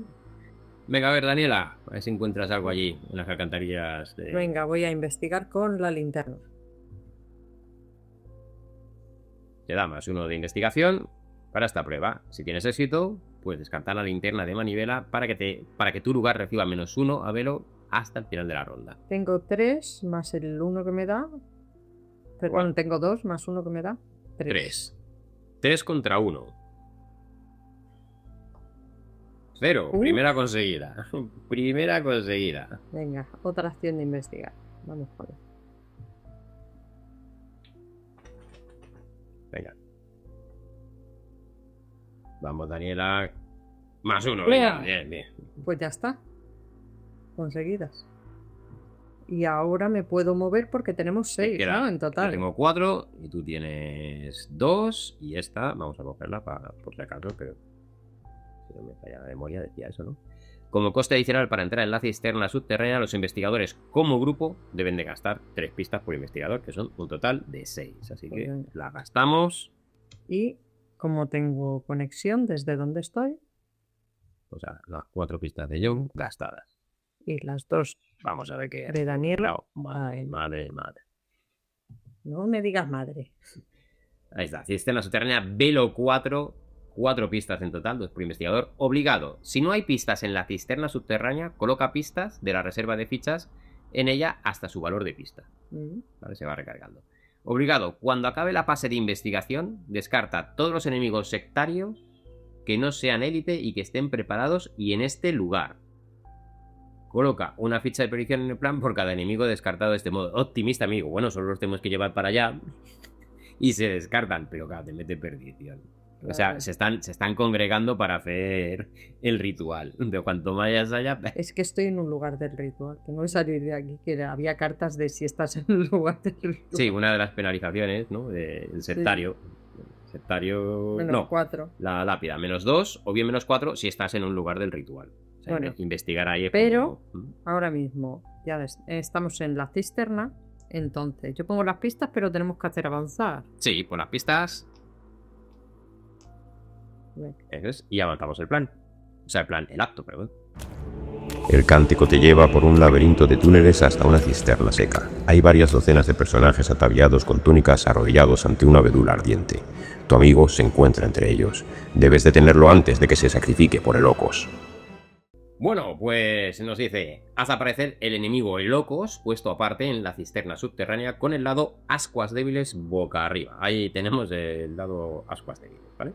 Venga, a ver, Daniela, a ver si encuentras algo allí, en las alcantarillas de... Venga, voy a investigar con la linterna. Te da +1 de investigación para esta prueba. Si tienes éxito, puedes descartar la linterna de manivela para que tu lugar reciba -1 a velo hasta el final de la ronda. Tengo 3 más el 1 que me da. Pero, bueno, tengo 2 más 1 que me da. 3. 3 contra 1. 0. Primera conseguida. Primera conseguida. Venga, otra acción de investigar. Vamos por ahí. Venga. Vamos, Daniela. +1. Venga. Bien. Pues ya está. Conseguidas. Y ahora me puedo mover porque tenemos 6, ¿no? En total. Yo tengo 4 y tú tienes 2. Y esta, vamos a cogerla por si acaso, pero si no me falla la memoria, decía eso, ¿no? Como coste adicional para entrar en la cisterna subterránea, los investigadores como grupo deben de gastar 3 pistas por investigador, que son un total de 6. Así que Pues la gastamos. Y como tengo conexión desde donde estoy, O sea, las 4 pistas de John gastadas. y las 2 Vamos a ver qué... de Daniela. No, madre. No me digas madre. Ahí está, cisterna subterránea, velo 4. 4 pistas en total, 2 por investigador. Obligado. Si no hay pistas en la cisterna subterránea, coloca pistas de la reserva de fichas en ella hasta su valor de pista. Vale, se va recargando. Obligado. Cuando acabe la fase de investigación, descarta todos los enemigos sectarios que no sean élite y que estén preparados y en este lugar. Coloca una ficha de predicción en el plan por cada enemigo descartado de este modo. Optimista, amigo. Bueno, solo los tenemos que llevar para allá. y se descartan, pero claro, te mete perdición. O sea, se están congregando para hacer el ritual. De cuanto más allá... Es que estoy en un lugar del ritual, tengo que salir de aquí, que había cartas de si estás en un lugar del ritual. Sí, una de las penalizaciones, ¿no? Del sectario. Sí. Sectario... -4. La lápida, -2 o bien -4 si estás en un lugar del ritual. O sea, Bueno, investigar ahí es pero como... ahora mismo ya estamos en la cisterna, entonces yo pongo las pistas, pero tenemos que hacer avanzar. Sí, pon las pistas. Eso es, y avanzamos el plan. O sea, el acto, perdón. El cántico te lleva por un laberinto de túneles hasta una cisterna seca. Hay varias docenas de personajes ataviados con túnicas arrodillados ante una vedula ardiente. Tu amigo se encuentra entre ellos. Debes detenerlo antes de que se sacrifique por el Ocos. Bueno, pues nos dice, haz aparecer el enemigo el Ocos puesto aparte en la cisterna subterránea con el lado ascuas débiles boca arriba. Ahí tenemos el lado ascuas débiles, ¿vale?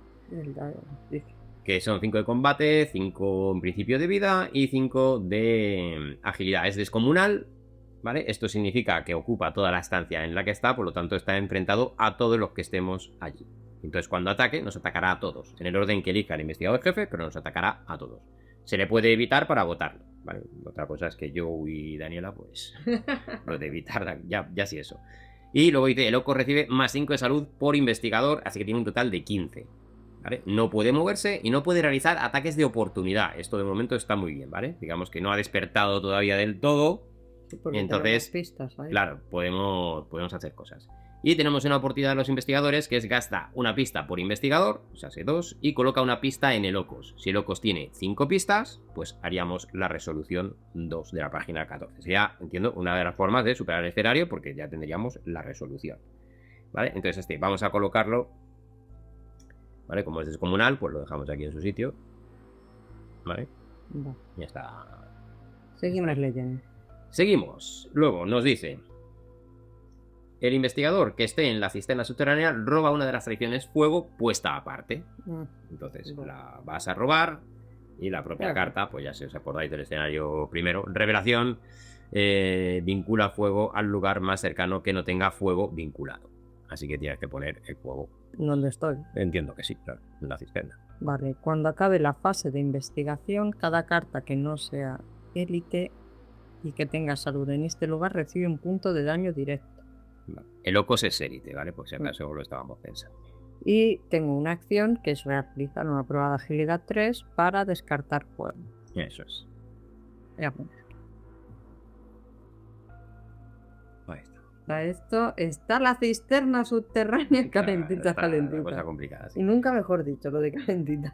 Que son 5 de combate, 5 en principio de vida y 5 de agilidad. Es descomunal, ¿vale? Esto significa que ocupa toda la estancia en la que está, por lo tanto está enfrentado a todos los que estemos allí. Entonces cuando ataque, nos atacará a todos, en el orden que elija el investigador jefe, pero nos atacará a todos. Se le puede evitar para votarlo, ¿vale? Otra cosa es que yo y Daniela, pues, lo de evitar, ya sí eso. Y luego dice, el Ocos recibe +5 de salud por investigador, así que tiene un total de 15. ¿Vale? No puede moverse y no puede realizar ataques de oportunidad. Esto de momento está muy bien, ¿vale? Digamos que no ha despertado todavía del todo. Sí, entonces, pistas ahí. Claro, podemos hacer cosas. Y tenemos una oportunidad de los investigadores que es gasta una pista por investigador, o sea, 2, y coloca una pista en el Ocos. Si el Ocos tiene 5 pistas, pues haríamos la resolución 2 de la página 14. Sería, entiendo, una de las formas de superar el escenario porque ya tendríamos la resolución. ¿Vale? Entonces vamos a colocarlo, ¿vale? Como es descomunal, pues lo dejamos aquí en su sitio. ¿Vale? Vale. Ya está. Seguimos leyendo. Seguimos. Luego nos dice: el investigador que esté en la cisterna subterránea roba una de las tradiciones fuego puesta aparte. Entonces la vas a robar y la propia carta, pues ya si os acordáis del escenario primero, revelación, vincula fuego al lugar más cercano que no tenga fuego vinculado. Así que tienes que poner el fuego. ¿Dónde estoy? Entiendo que sí, claro, en la cisterna. Vale, cuando acabe la fase de investigación, cada carta que no sea élite y que tenga salud en este lugar recibe un punto de daño directo. Vale. El Ocos es élite, ¿vale? Por si acaso lo estábamos pensando. Y tengo una acción que es realizar una prueba de agilidad 3 para descartar fuego. Eso es. Ahí está. Está la cisterna subterránea calentita. Una cosa complicada, sí. Y nunca mejor dicho lo de calentita.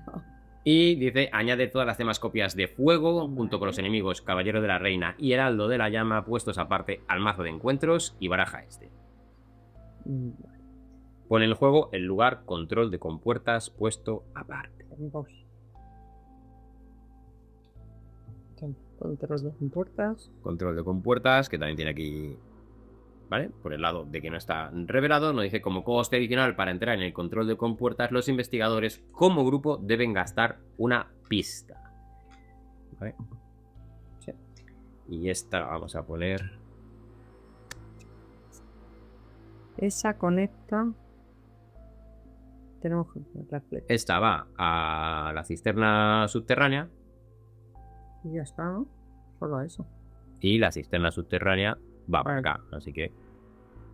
Y dice, añade todas las demás copias de fuego, junto con los enemigos Caballero de la Reina y Heraldo de la Llama, puestos aparte al mazo de encuentros y baraja este. Pone en el juego el lugar control de compuertas puesto aparte. Control de compuertas. Control de compuertas, que también tiene aquí... ¿Vale? Por el lado de que no está revelado, nos dice como coste adicional para entrar en el control de compuertas, los investigadores como grupo deben gastar una pista. ¿Vale? Sí. Y esta vamos a poner... Esa conecta... Tenemos que poner esta va a la cisterna subterránea. Y ya está, ¿no? Solo eso. Y la cisterna subterránea va para acá, así que...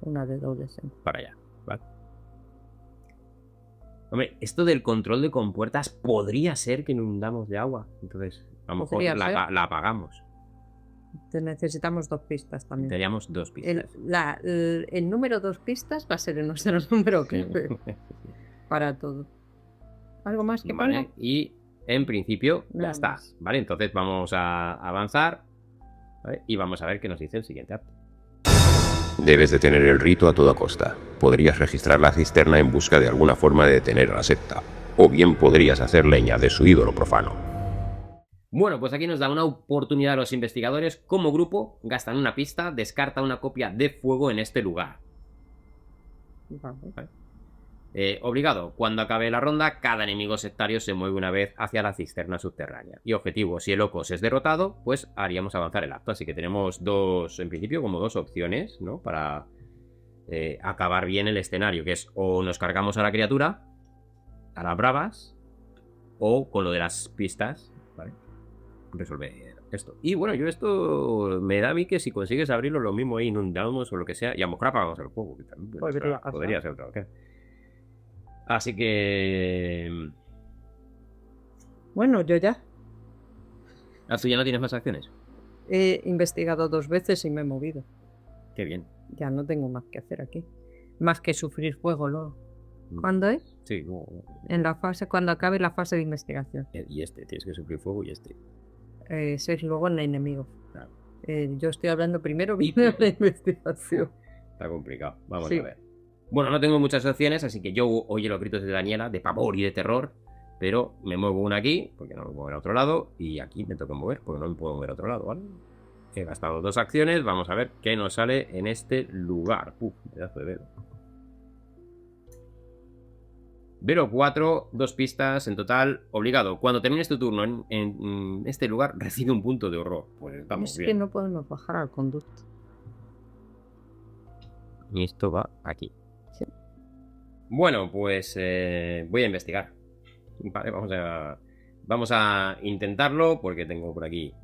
Una de doble C. Para allá, ¿vale? Hombre, esto del control de compuertas podría ser que inundamos de agua. Entonces, a lo mejor la apagamos. Necesitamos 2 pistas también. Teníamos 2 pistas. El número 2 pistas va a ser nuestro número clave para todo. ¿Algo más que vale, y en principio ya está. Vale, entonces vamos a avanzar, ¿vale? Y vamos a ver qué nos dice el siguiente acto. Debes detener el rito a toda costa. Podrías registrar la cisterna en busca de alguna forma de detener a la secta. O bien podrías hacer leña de su ídolo profano. Bueno, pues aquí nos da una oportunidad a los investigadores. Como grupo, gastan una pista, descarta una copia de fuego en este lugar. ¿Vale? Obligado, cuando acabe la ronda, cada enemigo sectario se mueve una vez hacia la cisterna subterránea. Y objetivo, si el Ocos es derrotado, pues haríamos avanzar el acto. Así que tenemos en principio, como 2 opciones, ¿no? Para acabar bien el escenario, que es o nos cargamos a la criatura, a las bravas, o con lo de las pistas, ¿vale? Resolver esto. Y bueno, yo esto me da a mí que si consigues abrirlo, lo mismo ahí inundamos o lo que sea, y a lo mejor apagamos el juego. Que también podría ser otra opción. Así que... Bueno, yo ya ¿tú ya no tienes más acciones? he investigado 2 veces y me he movido. Qué bien. Ya no tengo más que hacer aquí. Más que sufrir fuego luego. ¿Cuándo es? Sí, no. En la fase, cuando acabe la fase de investigación. Y tienes que sufrir fuego y Sois luego en enemigos. Claro. Yo estoy hablando primero de la investigación. Está complicado. Vamos Sí. a ver. Bueno, no tengo muchas opciones, así que yo oye los gritos de Daniela, de pavor y de terror, pero me muevo una aquí, porque no me puedo mover a otro lado, y aquí me toca mover, porque no me puedo mover a otro lado, ¿vale? He gastado 2 acciones, vamos a ver qué nos sale en este lugar. Pedazo de velo. Velo 4, 2 pistas en total, obligado. Cuando termines tu turno en este lugar, recibe un punto de horror. Pues estamos Es bien. que no podemos bajar al conducto. Y esto va aquí. Sí. Bueno, pues voy a investigar. Vale, vamos a intentarlo porque tengo por aquí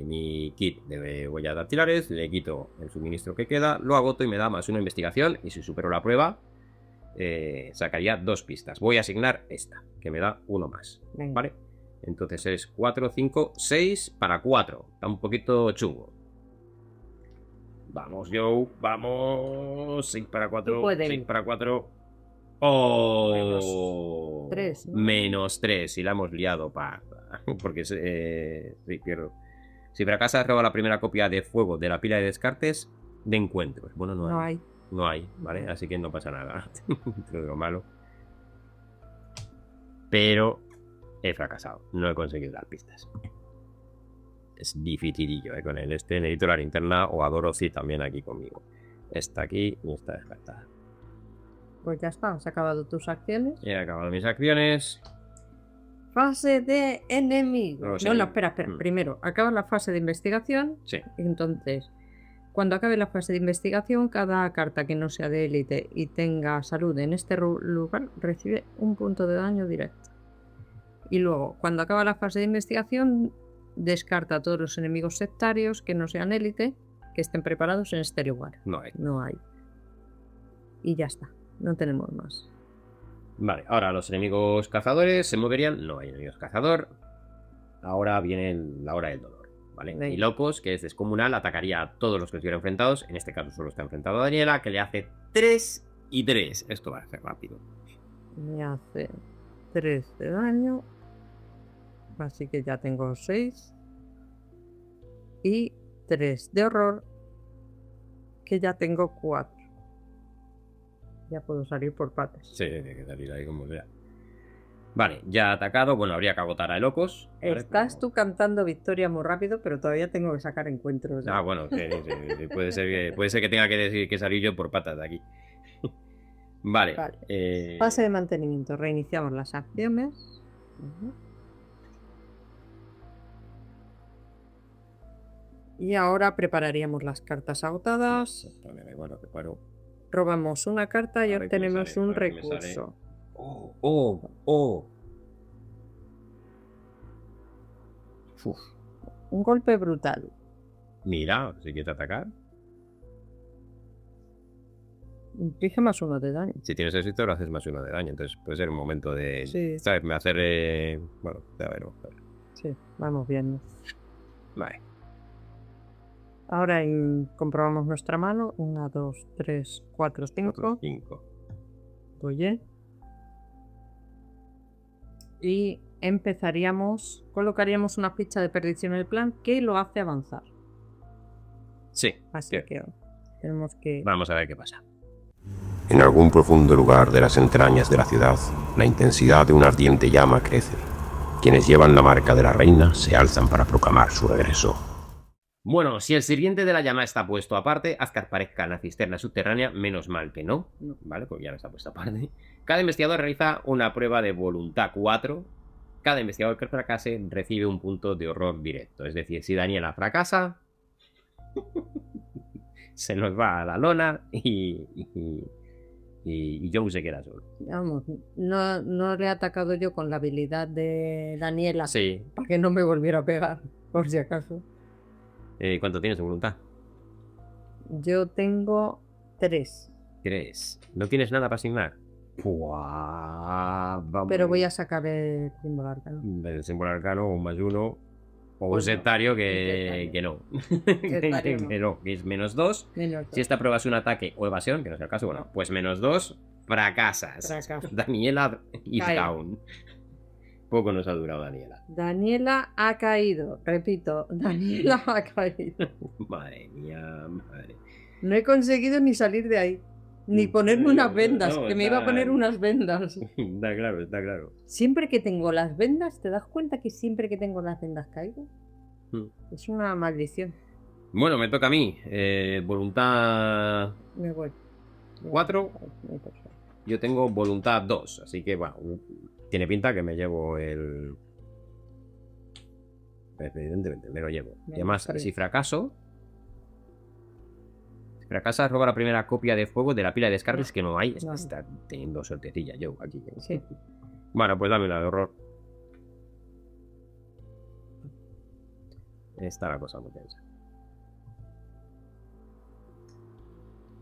mi kit de huellas dactilares. Le quito el suministro que queda, lo agoto y me da más una investigación. Y si supero la prueba, sacaría 2 pistas. Voy a asignar esta, que me da 1 más. Venga. ¿Vale? Entonces es 4, 5, 6 para 4. Está un poquito chungo. Vamos, Joe, vamos. 6 para 4. Tú puedes. 6 para 4. ¡Oh! -3, ¿no? -3. Y la hemos liado, porque sí, pierdo. Si fracasas, roba la primera copia de fuego de la pila de descartes de encuentros. Bueno, no hay. No hay, ¿vale? Así que no pasa nada. Te lo digo malo. Pero he fracasado. No he conseguido dar pistas. Es dificilillo, con el necesito la linterna o a Dorothy también aquí conmigo. Está aquí y está descartada. Pues ya está, has acabado tus acciones. He acabado mis acciones. Fase de enemigo. No, sí. No, espera. Primero, acabas la fase de investigación. Sí. Entonces, cuando acabe la fase de investigación, cada carta que no sea de élite y tenga salud en este lugar recibe un punto de daño directo. Y luego, cuando acaba la fase de investigación, descarta a todos los enemigos sectarios que no sean élite, que estén preparados en este lugar. No hay. No hay. Y ya está. No tenemos más. Vale, ahora los enemigos cazadores se moverían. No hay enemigos cazador. Ahora viene la hora del dolor, ¿vale? Venga. Y Locos, que es descomunal, atacaría a todos los que estuvieran enfrentados. En este caso solo está enfrentado a Daniela, que le hace 3 y 3. Esto va a ser rápido. Me hace 3 de daño. Así que ya tengo 6. Y 3 de horror. Que ya tengo 4. Ya puedo salir por patas. Sí, tiene que salir ahí como sea. Vale, ya ha atacado. Bueno, habría que agotar a Locos. ¿vale? Estás tú cantando victoria muy rápido, pero todavía tengo que sacar encuentros. Ah, bueno, sí, puede ser que tenga que decir que salir yo por patas de aquí. Vale. Fase de mantenimiento. Reiniciamos las acciones. Y ahora prepararíamos las cartas agotadas. Bueno, preparo. Robamos una carta y A ver qué me obtenemos sale, un a ver qué me sale. recurso. ¡Oh! Uf. Un golpe brutal. Mira, si quieres atacar. Inflige +1 de daño. Si tienes éxito, lo haces +1 de daño. Entonces puede ser un momento de. Sí. ¿Sabes? Me hacer. Bueno, a ver. Sí, vamos viendo. Vale. Ahora comprobamos nuestra mano. 1, 2, 3, 4, 5. 5. Oye. Y colocaríamos una ficha de perdición en el plan que lo hace avanzar. Sí. Así que tenemos que... Vamos a ver qué pasa. En algún profundo lugar de las entrañas de la ciudad, la intensidad de una ardiente llama crece. Quienes llevan la marca de la reina se alzan para proclamar su regreso. Bueno, si el sirviente de la llama está puesto aparte, haz que aparezca en la cisterna subterránea, menos mal que no, ¿vale? Porque ya no está puesto aparte. Cada investigador realiza una prueba de voluntad 4. Cada investigador que fracase recibe un punto de horror directo. Es decir, si Daniela fracasa, se nos va a la lona y Joe se queda solo. Vamos, no le he atacado yo con la habilidad de Daniela Sí. para que no me volviera a pegar, por si acaso. ¿Cuánto tienes de voluntad? Yo tengo 3, 3. ¿No tienes nada para asignar? Vamos. pero voy a sacar el símbolo arcano. El símbolo arcano, un +1. O un Pues no, sectario un que sectario. no. Sectario no. Que no, que es -2. Menos Si esta prueba es un ataque o evasión, que no es el caso, bueno, pues -2, fracasas. Fracaso. Daniela y Cae. down. Poco nos ha durado Daniela. Daniela ha caído, repito, Daniela ha caído. Madre mía, madre. No he conseguido ni salir de ahí, ni ponerme unas vendas, No, que me iba a poner unas vendas. Está claro, está claro. Siempre que tengo las vendas, ¿te das cuenta que siempre que tengo las vendas caigo? Hmm. Es una maldición. Bueno, me toca a mí. Voluntad Me voy. 4. Me toca. Yo tengo voluntad 2, así que bueno, tiene pinta que me llevo el... Evidentemente, me lo llevo. Y además, Menos si fracaso... Si fracasas, roba la primera copia de fuego de la pila de descartes que no hay. No. Está teniendo suertecilla yo aquí. Sí. Bueno, pues dame la de horror. Está la cosa muy tensa.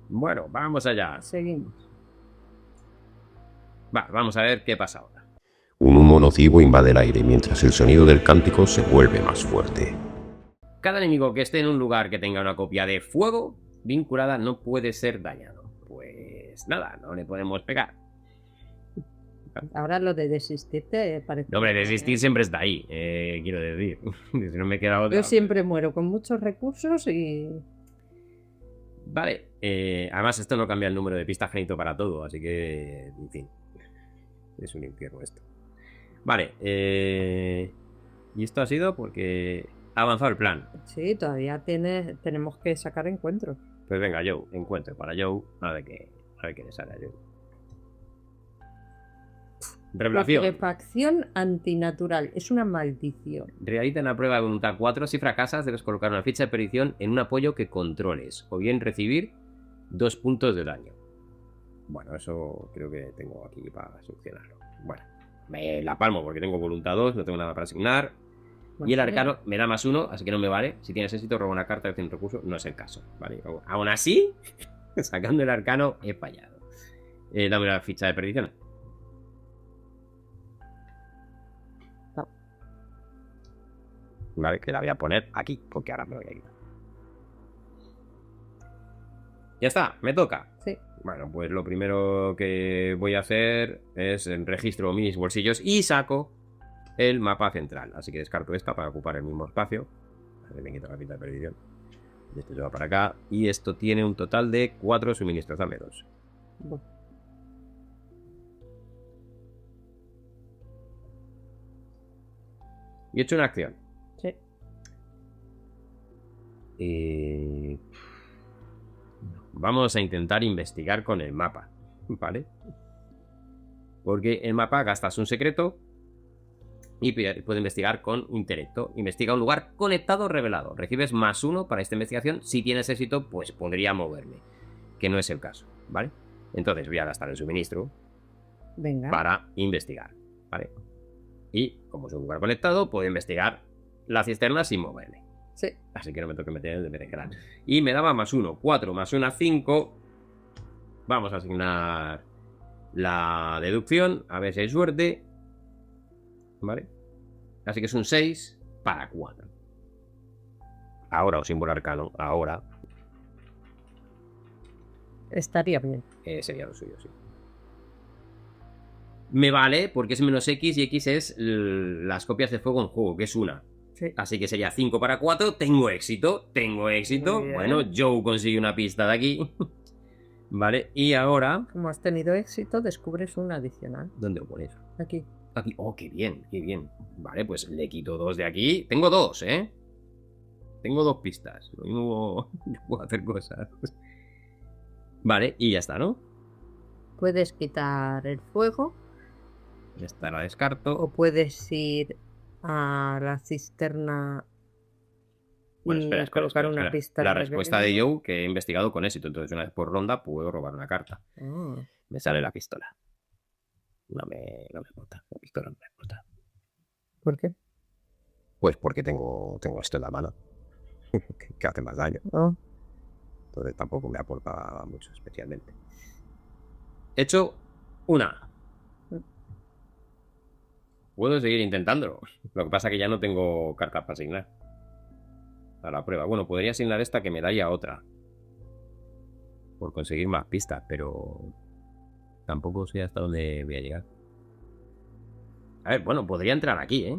Bueno, vamos allá. Seguimos. Vamos a ver qué pasa ahora. Un humo nocivo invade el aire mientras el sonido del cántico se vuelve más fuerte. Cada enemigo que esté en un lugar que tenga una copia de fuego vinculada no puede ser dañado. Pues nada, no le podemos pegar. Ahora lo de desistir te parece. No, hombre, desistir siempre está ahí, quiero decir. Si no me queda otra. Yo siempre muero con muchos recursos y. Vale, además esto no cambia el número de pistas genito para todo, así que, en fin, es un infierno esto. Vale, y esto ha sido porque ha avanzado el plan. Sí, todavía tenemos que sacar encuentros. Pues venga, Joe, encuentro para Joe, a ver qué le sale a Joe. Revelación. Putrefacción antinatural. Es una maldición. Realiza una prueba de voluntad 4. Si fracasas, debes colocar una ficha de perdición en un apoyo que controles, o bien recibir 2 puntos de daño. Bueno, eso creo que tengo aquí para solucionarlo. Bueno, me la palmo porque tengo voluntad 2, no tengo nada para asignar. Y el arcano me da +1, así que no me vale. Si tienes éxito, roba una carta de un recurso. No es el caso, ¿vale? Aún así, sacando el arcano, he fallado. Dame la ficha de perdición. Vale, que la voy a poner aquí, porque ahora me voy a quitar. Ya está, me toca. Sí. Bueno, pues lo primero que voy a hacer es registro mis bolsillos y saco el mapa central. Así que descarto esta para ocupar el mismo espacio. Me quito la pinta de perdición. Y esto se va para acá. Y esto tiene un total de 4 suministros. Dame 2. Bueno, Y he hecho una acción. sí. Vamos a intentar investigar con el mapa, ¿vale? Porque el mapa gastas un secreto y puede investigar con intelecto. Investiga un lugar conectado o revelado. Recibes +1 para esta investigación. Si tienes éxito, pues podría moverme, que no es el caso, ¿vale? Entonces voy a gastar el suministro Venga. para investigar, ¿vale? Y como es un lugar conectado, puedo investigar la cisterna sin moverme. Sí. Así que no me tengo que meter en el berenjenal. Y me daba +1, 4 +1, 5. Vamos a asignar la deducción, a ver si hay suerte. ¿Vale? Así que es un 6 para 4. Ahora, o símbolo arcano, ahora Estaría bien. sería lo suyo, sí. Me vale porque es -X y X es las copias de fuego en juego, que es una. Sí. Así que sería 5 para 4. Tengo éxito. Tengo éxito. Muy bien. Bueno, Joe consigue una pista de aquí. Vale, y ahora... Como has tenido éxito, descubres un adicional. ¿Dónde lo pones? Aquí. Aquí. Oh, qué bien, qué bien. Vale, pues le quito 2 de aquí. Tengo 2, ¿eh? Tengo 2 pistas. Lo mismo puedo hacer cosas. Vale, y ya está, ¿no? Puedes quitar el fuego Esta la descarto. o puedes ir a la cisterna Bueno, y espera, espera, colocar espera, una espera. pista. La en respuesta de que- Joe que he investigado con éxito. Entonces, una vez por ronda puedo robar una carta. Ah, Me sale la pistola. No me importa. La pistola no me importa. ¿por qué? Pues porque tengo esto en la mano, que hace más daño. Oh, Entonces tampoco me aporta mucho especialmente. He hecho una. Puedo seguir intentándolo. Lo que pasa es que ya no tengo cartas para asignar. A la prueba. Bueno, podría asignar esta que me daría otra. Por conseguir más pistas, pero tampoco sé hasta dónde voy a llegar. A ver, bueno, podría entrar aquí, ¿eh?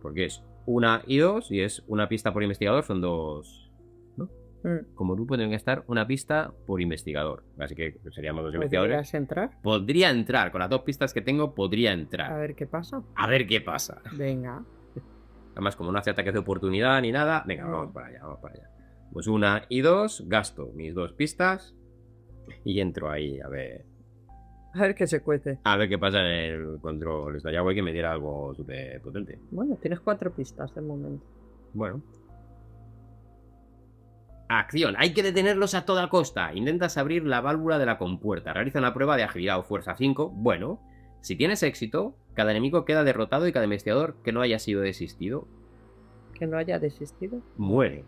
Porque es 1 y 2 y es una pista por investigador, son 2. ¿No? mm. Como grupo tienen que estar una pista por investigador. Así que seríamos 2 investigadores. ¿Podrías entrar? Podría entrar, con las 2 pistas que tengo, podría entrar. A ver qué pasa. A ver qué pasa. Venga. Además, como no hace ataques de oportunidad ni nada, venga, vamos para allá, vamos para allá. Pues 1 y 2, gasto mis 2 pistas y entro ahí a ver. A ver qué se cuece. A ver qué pasa en el control. Estaría guay que me diera algo súper potente. Bueno, tienes 4 pistas de momento. Bueno. Acción. Hay que detenerlos a toda costa. Intentas abrir la válvula de la compuerta. Realiza una prueba de agilidad o fuerza 5. Bueno. Si tienes éxito, cada enemigo queda derrotado y cada investigador que no haya sido desistido Que no haya desistido. muere.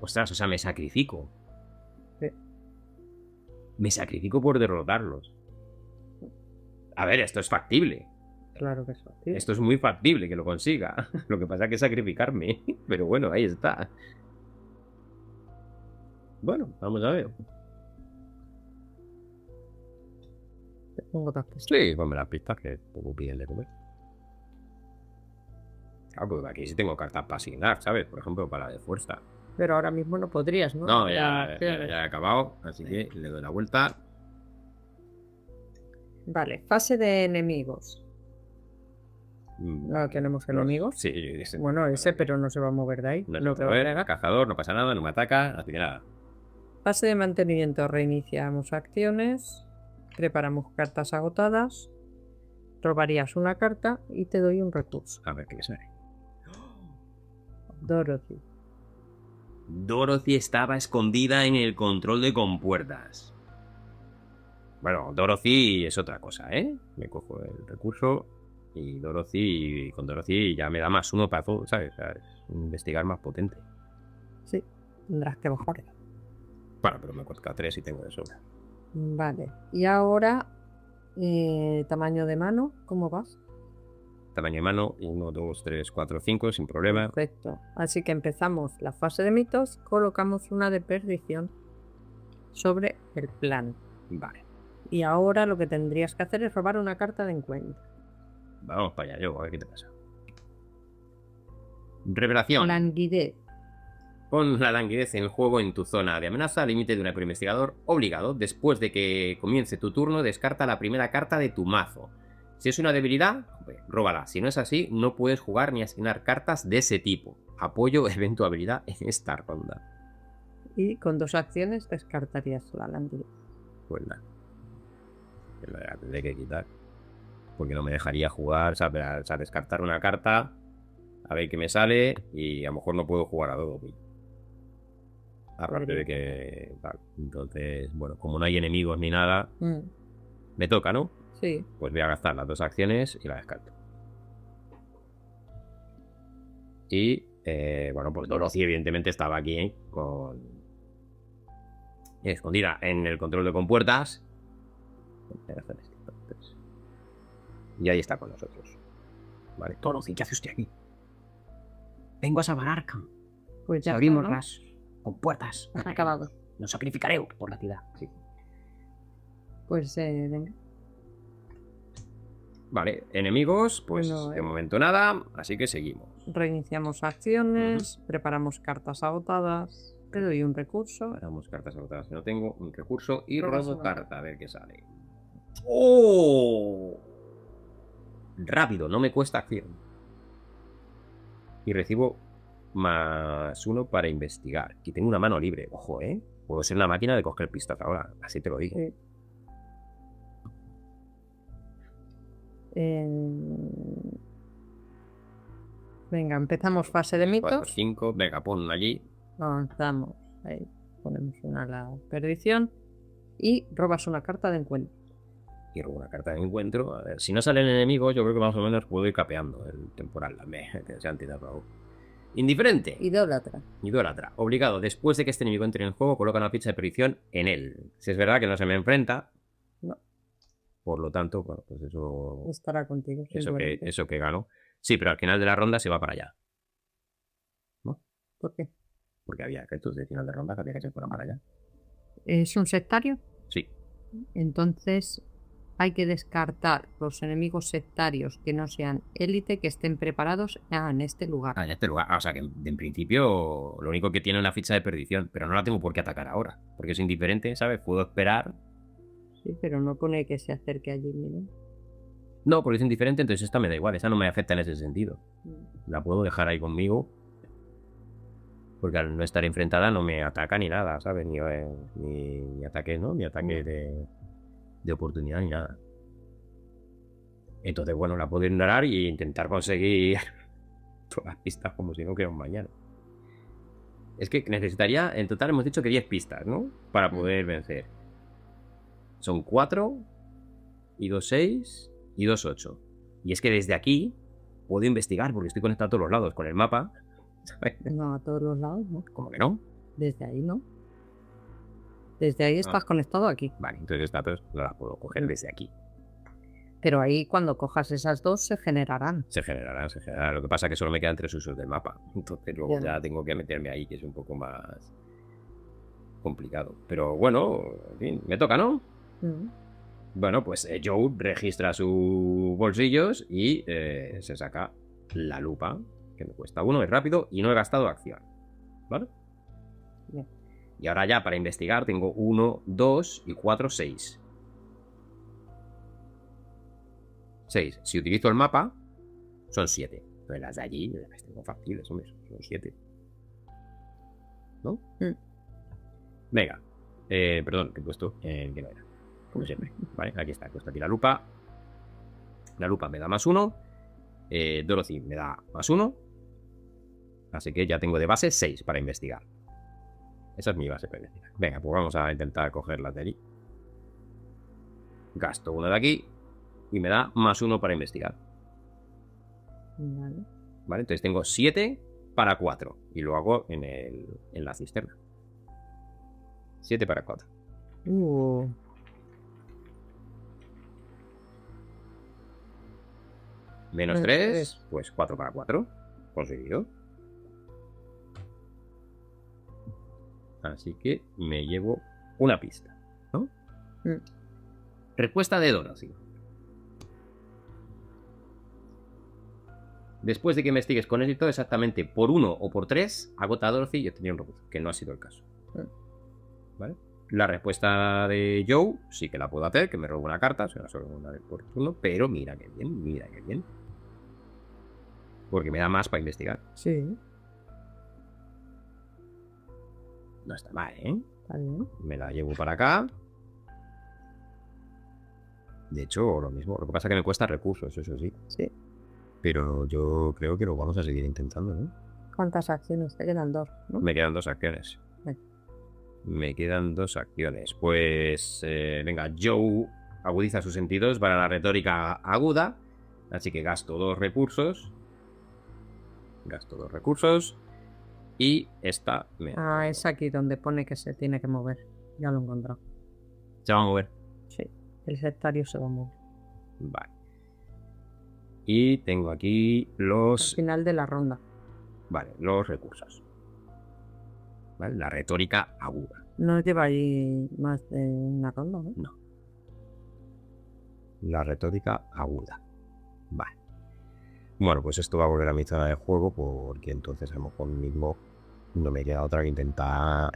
Ostras, o sea, me sacrifico. Sí. Me sacrifico por derrotarlos. A ver, esto es factible. Claro que es fácil. Esto es muy factible que lo consiga. Lo que pasa es que sacrificarme. Pero bueno, ahí está. Bueno, vamos a ver. Te pongo otras pistas. Sí, ponme las pistas que poco piden de comer. Claro, porque aquí sí tengo cartas para asignar, ¿sabes? Por ejemplo, para la de fuerza. Pero ahora mismo no podrías, ¿no? No, ya Espérate. he acabado. Así que le doy la vuelta. Vale, fase de enemigos. Ahora tenemos enemigos. Sí, ese. Bueno, ese, pero no se va a mover de ahí. No Lo se que puede va a mover, pegar. cazador, no pasa nada, no me ataca, así que nada. Fase de mantenimiento. Reiniciamos acciones. Preparamos cartas agotadas. Robarías una carta y te doy un recurso. A ver qué me sale. Dorothy. Dorothy estaba escondida en el control de compuertas. Bueno, Dorothy es otra cosa, ¿eh? Me cojo el recurso y Dorothy, con Dorothy ya me da +1 para todo, ¿sabes? O sea, es investigar más potente. Sí, tendrás que bajar. Bueno, pero me cuesta 3 y tengo de sobra. Vale. Y ahora, tamaño de mano, ¿cómo vas? Tamaño de mano, 1, 2, 3, 4, 5, sin problema. Perfecto. Así que empezamos la fase de mitos, colocamos una de perdición sobre el plan. Vale, Y ahora lo que tendrías que hacer es robar una carta de encuentro. vamos para allá, yo, a ver qué te pasa. Revelación. Languidez. Pon la languidez en el juego en tu zona de amenaza, límite de un investigador obligado. Después de que comience tu turno, descarta la primera carta de tu mazo. Si es una debilidad, róbala. Si no es así, no puedes jugar ni asignar cartas de ese tipo. Apoyo evento habilidad en esta ronda. Y con 2 acciones descartarías la languidez. Pues nada. Que me la tendré que quitar. Porque no me dejaría jugar, o sea, descartar una carta, a ver qué me sale, y a lo mejor no puedo jugar a Dorothy. Aparte de que... Vale, entonces, bueno, como no hay enemigos ni nada, me toca, ¿no? Sí. Pues voy a gastar las 2 acciones y la descarto. Y, bueno, pues Dorothy evidentemente estaba aquí con... escondida en el control de compuertas. Y ahí está con nosotros. Vale. Dorothy, ¿qué hace usted aquí? Vengo a salvar Arkham. Pues ya Abrimos está, ¿no? las compuertas. Acabado. Nos sacrificaré por la ciudad. Sí. Pues venga. Vale, enemigos, pues Bueno, de momento nada, así que seguimos. Reiniciamos acciones, preparamos cartas agotadas, te doy un recurso. Paramos cartas agotadas que no tengo, un recurso y Robas robo una carta, a ver qué sale. ¡Oh! Rápido, no me cuesta acción. Y recibo +1 para investigar. Y tengo una mano libre, ojo, ¿eh? Puedo ser una máquina de coger pistas ahora, así te lo digo. Sí. Venga, empezamos fase de 4, mitos. 5. Venga, pon allí. Avanzamos. Ahí ponemos una a la perdición. Y robas una carta de encuentro. Y robo una carta de encuentro. A ver, si no salen enemigos, yo creo que más o menos puedo ir capeando el temporal. Que sea antitarrao. Indiferente. Idólatra. Idólatra. Obligado. Después de que este enemigo entre en el juego, coloca una ficha de perdición en él. Si es verdad que no se me enfrenta. No. Por lo tanto, bueno, pues eso. Estará contigo. simplemente. Eso que gano. Sí, pero al final de la ronda se va para allá. ¿No? ¿Por qué? Porque había efectos de final de ronda que había que se fueran para allá. ¿Es un sectario? Sí. Entonces hay que descartar los enemigos sectarios que no sean élite, que estén preparados en este lugar. En este lugar. O sea que en principio lo único que tiene es una ficha de perdición. Pero no la tengo por qué atacar ahora. Porque es indiferente, ¿sabes? Puedo esperar. Sí, pero no pone que se acerque allí, ¿no? No, porque es indiferente, entonces esta me da igual. Esa no me afecta en ese sentido. La puedo dejar ahí conmigo. Porque al no estar enfrentada no me ataca ni nada, ¿sabes? Ni ataque, ¿no? Ni ataque de oportunidad ni nada. Entonces, bueno, la puedo ignorar e intentar conseguir todas las pistas como si no hubiera un mañana. Es que necesitaría, en total hemos dicho que 10 pistas, ¿no? Para poder vencer. Son 4 y 2, 6 y 2, 8. Y es que desde aquí puedo investigar porque estoy conectado a todos los lados con el mapa. ¿Sabes? No, a todos los lados, ¿no? ¿Cómo que no? Desde ahí, ¿no? Desde ahí estás conectado aquí. Vale, entonces datos no las puedo coger desde aquí. Pero ahí cuando cojas esas dos se generarán. Se generarán. Lo que pasa es que solo me quedan 3 usos del mapa. Entonces luego ya tengo que meterme ahí, que es un poco más complicado. Pero bueno, en fin, me toca, ¿no? Bueno, pues Joe registra sus bolsillos y se saca la lupa, que me cuesta 1, es rápido y no he gastado acción. ¿Vale? Bien. Y ahora ya para investigar tengo 1, 2 y 4, 6. 6. Si utilizo el mapa, son 7. Pero las de allí las tengo fáciles, hombre, son 7. ¿No? Venga. Perdón, que he puesto que no era. Como siempre. Vale, aquí está. He puesto aquí la lupa. La lupa me da más 1. Dorothy me da más 1. Así que ya tengo de base 6 para investigar. Esa es mi base para investigar. Venga, pues vamos a intentar cogerlas de allí. Gasto 1 de aquí. Y me da más 1 para investigar. Vale. Vale, entonces tengo 7 para 4. Y lo hago en la cisterna. 7 para 4. Menos 3, pues 4 para 4. Conseguido. Así que me llevo una pista, ¿no? Respuesta de Dorothy. Después de que investigues con éxito exactamente por 1 o por 3, agota a Dorothy y obtenía un recurso, que no ha sido el caso. ¿Vale? La respuesta de Joe sí que la puedo hacer, que me robo una carta, será solo una vez por turno, pero mira que bien, mira que bien. Porque me da más para investigar. Sí. No está mal, ¿eh? Está bien. Me la llevo para acá. De hecho, lo mismo. Lo que pasa es que me cuesta recursos, eso sí. Sí. Pero yo creo que lo vamos a seguir intentando, ¿no? ¿Cuántas acciones? Te quedan 2, ¿no? Me quedan 2 acciones. Me quedan 2 acciones. Pues, venga, Joe agudiza sus sentidos para la retórica aguda. Así que gasto 2 recursos. Y esta me... Es aquí donde pone que se tiene que mover. Ya lo he encontrado. ¿Se va a mover? Sí. El sectario se va a mover. Vale. Y tengo aquí los... Al final de la ronda. Vale, los recursos. ¿Vale? La retórica aguda. No lleva ahí más de una ronda, ¿no? No. La retórica aguda. Vale. Bueno, pues esto va a volver a mitad del juego porque entonces a lo mejor mismo no me queda otra que intentar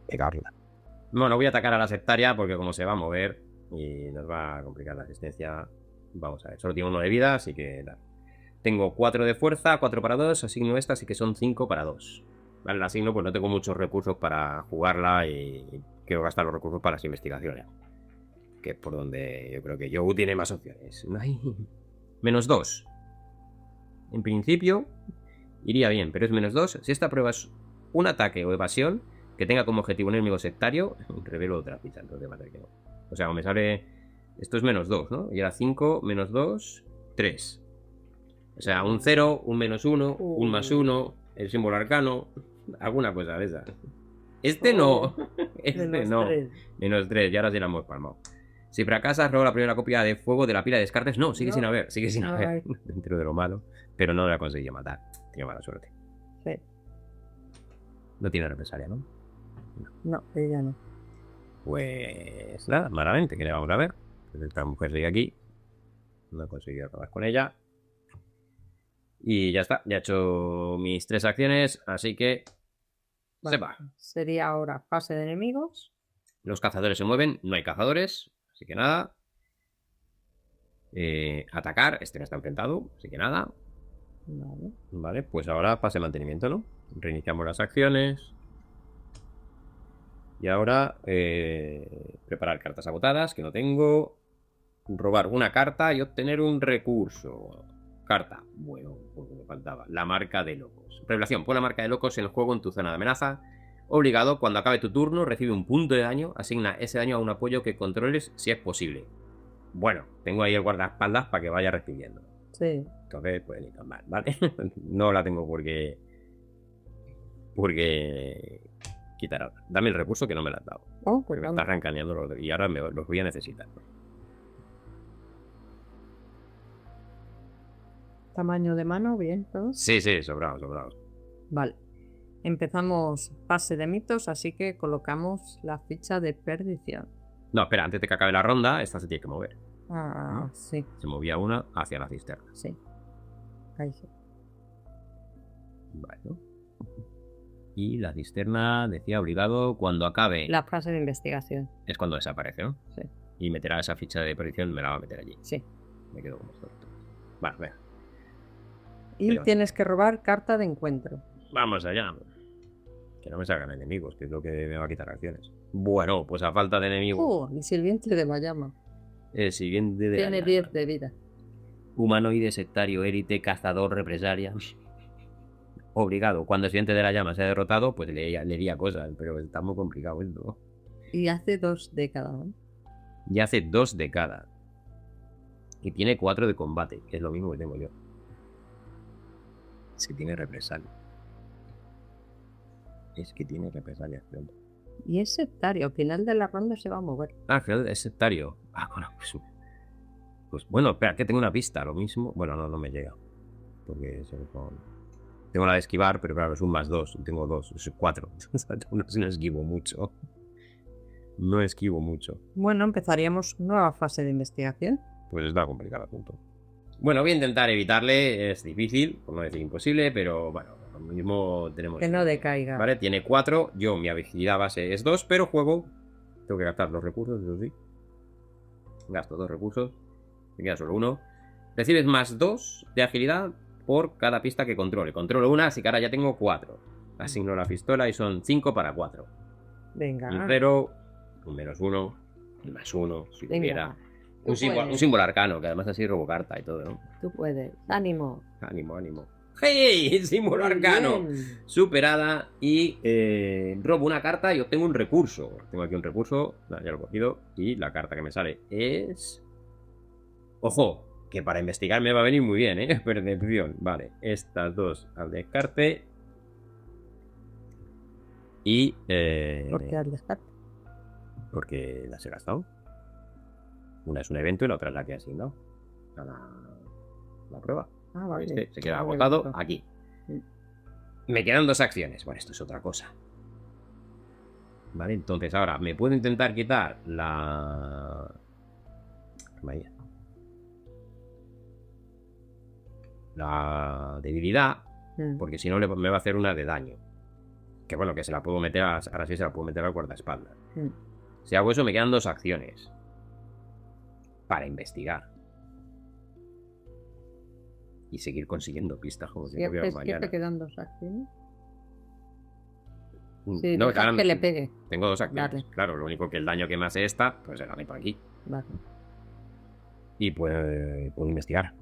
pegarla. Bueno, voy a atacar a la sectaria porque como se va a mover y nos va a complicar la asistencia. Vamos a ver, solo tiene 1 de vida, así que nada. Tengo 4 de fuerza, 4 para 2, asigno esta, así que son 5 para 2. Vale, la asigno, pues no tengo muchos recursos para jugarla y quiero gastar los recursos para las investigaciones. Que es por donde yo creo que Joe tiene más opciones. Menos 2. En principio, Iría bien, pero es -2. Si esta prueba es un ataque o evasión que tenga como objetivo un enemigo sectario, revelo otra ficha, entonces va a ser que no. O sea, me sale... Esto es -2, ¿no? Y era 5, -2, 3. O sea, un 0, un -1, un +1, el símbolo arcano, alguna cosa de esa. Este no. Este no. -3, y ahora sí la hemos palmado. Si fracasas, roba la primera copia de fuego de la pila de descartes. No, sigue sin haber, sigue sin haber. Dentro de lo malo. Pero no la conseguí matar. Tiene mala suerte. Sí. No tiene represalia, ¿no? No, ella no. Pues nada, malamente, que le vamos a ver. Esta mujer sigue aquí. No he conseguido robar con ella. Y ya está, ya he hecho mis 3 acciones, así que Vale. se va. Sería ahora fase de enemigos. Los cazadores se mueven, no hay cazadores, así que nada. Atacar, este no está enfrentado, así que nada. Vale. Vale, pues ahora fase de mantenimiento, ¿no? Reiniciamos las acciones. Y ahora preparar cartas agotadas, que no tengo. Robar una carta y obtener un recurso. Carta. Bueno, pues me faltaba. La marca de locos. Revelación. Pon la marca de locos en el juego en tu zona de amenaza. Obligado, cuando acabe tu turno, recibe un punto de daño. Asigna ese daño a un apoyo que controles si es posible. Bueno, tengo ahí el guardaespaldas para que vaya recibiendo. Sí. Entonces, pues ni tan mal, ¿vale? No la tengo porque quitar ahora. Dame el recurso que no me lo has dado. Oh, pues Porque me vamos. está arrancaneando y ahora los voy a necesitar. Tamaño de mano, bien, todos. Sí, sobrados. Vale. Empezamos fase de mitos, así que colocamos la ficha de perdición. No, espera, antes de que acabe la ronda, esta se tiene que mover. Ah, sí, Se movía una hacia la cisterna. sí. Ahí sí. Vale, ¿no? Y la cisterna decía obligado cuando acabe. La fase de investigación. Es cuando desaparece, ¿no? Sí. Y meterá esa ficha de perdición, me la va a meter allí. Sí. Me quedo como estoy. Vale, venga. Y Pero- tienes que robar carta de encuentro. Vamos allá. Que no me salgan enemigos, que es lo que me va a quitar acciones. Bueno, pues a falta de enemigos. El sirviente de Bayama. El siguiente de Tiene la 10 de vida. humanoide, sectario, élite, cazador, represalia. Obligado. Cuando el siguiente de la llama se ha derrotado, pues le haría cosas, pero está muy complicado esto. Y hace 2 de cada uno. Y hace 2 de cada. Y tiene 4 de combate, que es lo mismo que tengo yo. Es que tiene represalia. Y es sectario. Al final de la ronda se va a mover. Ah, claro, es sectario. Ah, bueno, pues bueno, espera, que tengo una pista, lo mismo. Bueno, no me llega. Porque tengo la de esquivar, pero claro, es un +2. Tengo 2, es 4. No esquivo mucho. No esquivo mucho. Bueno, empezaríamos nueva fase de investigación. Pues está complicado el punto. Bueno, voy a intentar evitarle. Es difícil, por no decir imposible, pero bueno, lo mismo tenemos. Que no decaiga. Vale, tiene 4. Yo, mi agilidad base es 2, pero juego. Tengo que gastar 2 recursos, eso sí. Gasto 2 recursos. Me queda solo 1. Recibes +2 de agilidad por cada pista que controle. Controlo una, así que ahora ya tengo 4. Asigno la pistola y son 5 para 4. Venga. Un 0, un -1, un +1, si Venga. tuviera. Tú Un puedes. símbolo arcano, que además así robo carta y todo, ¿no? Tú puedes. Ánimo. Ánimo. ¡Hey! Símbolo arcano. Bien. Superada y robo una carta y obtengo un recurso. Tengo aquí un recurso, ya lo he cogido. Y la carta que me sale es... Ojo, que para investigar me va a venir muy bien, ¿eh? Percepción. Vale, estas 2 al descarte. Y... ¿Por qué al descarte? porque las he gastado. Una es un evento y la otra es la que he asignado a la prueba. Ah, vale. Este se queda Ah, agotado perfecto. aquí. Sí. Me quedan 2 acciones. Bueno, esto es otra cosa. Vale, entonces ahora me puedo intentar quitar la debilidad, porque si no me va a hacer una de daño. Que bueno, que se la puedo meter ahora sí se la puedo meter al guardaespaldas. Si hago eso me quedan 2 acciones para investigar y seguir consiguiendo pistas como si no hubiera ¿Qué mañana. te quedan 2 acciones? No, Sí, claro, dejar que le pegue. tengo 2 acciones. Dale. Claro, lo único que el daño que me hace esta, pues se la meto aquí. Vale. Y puedo investigar.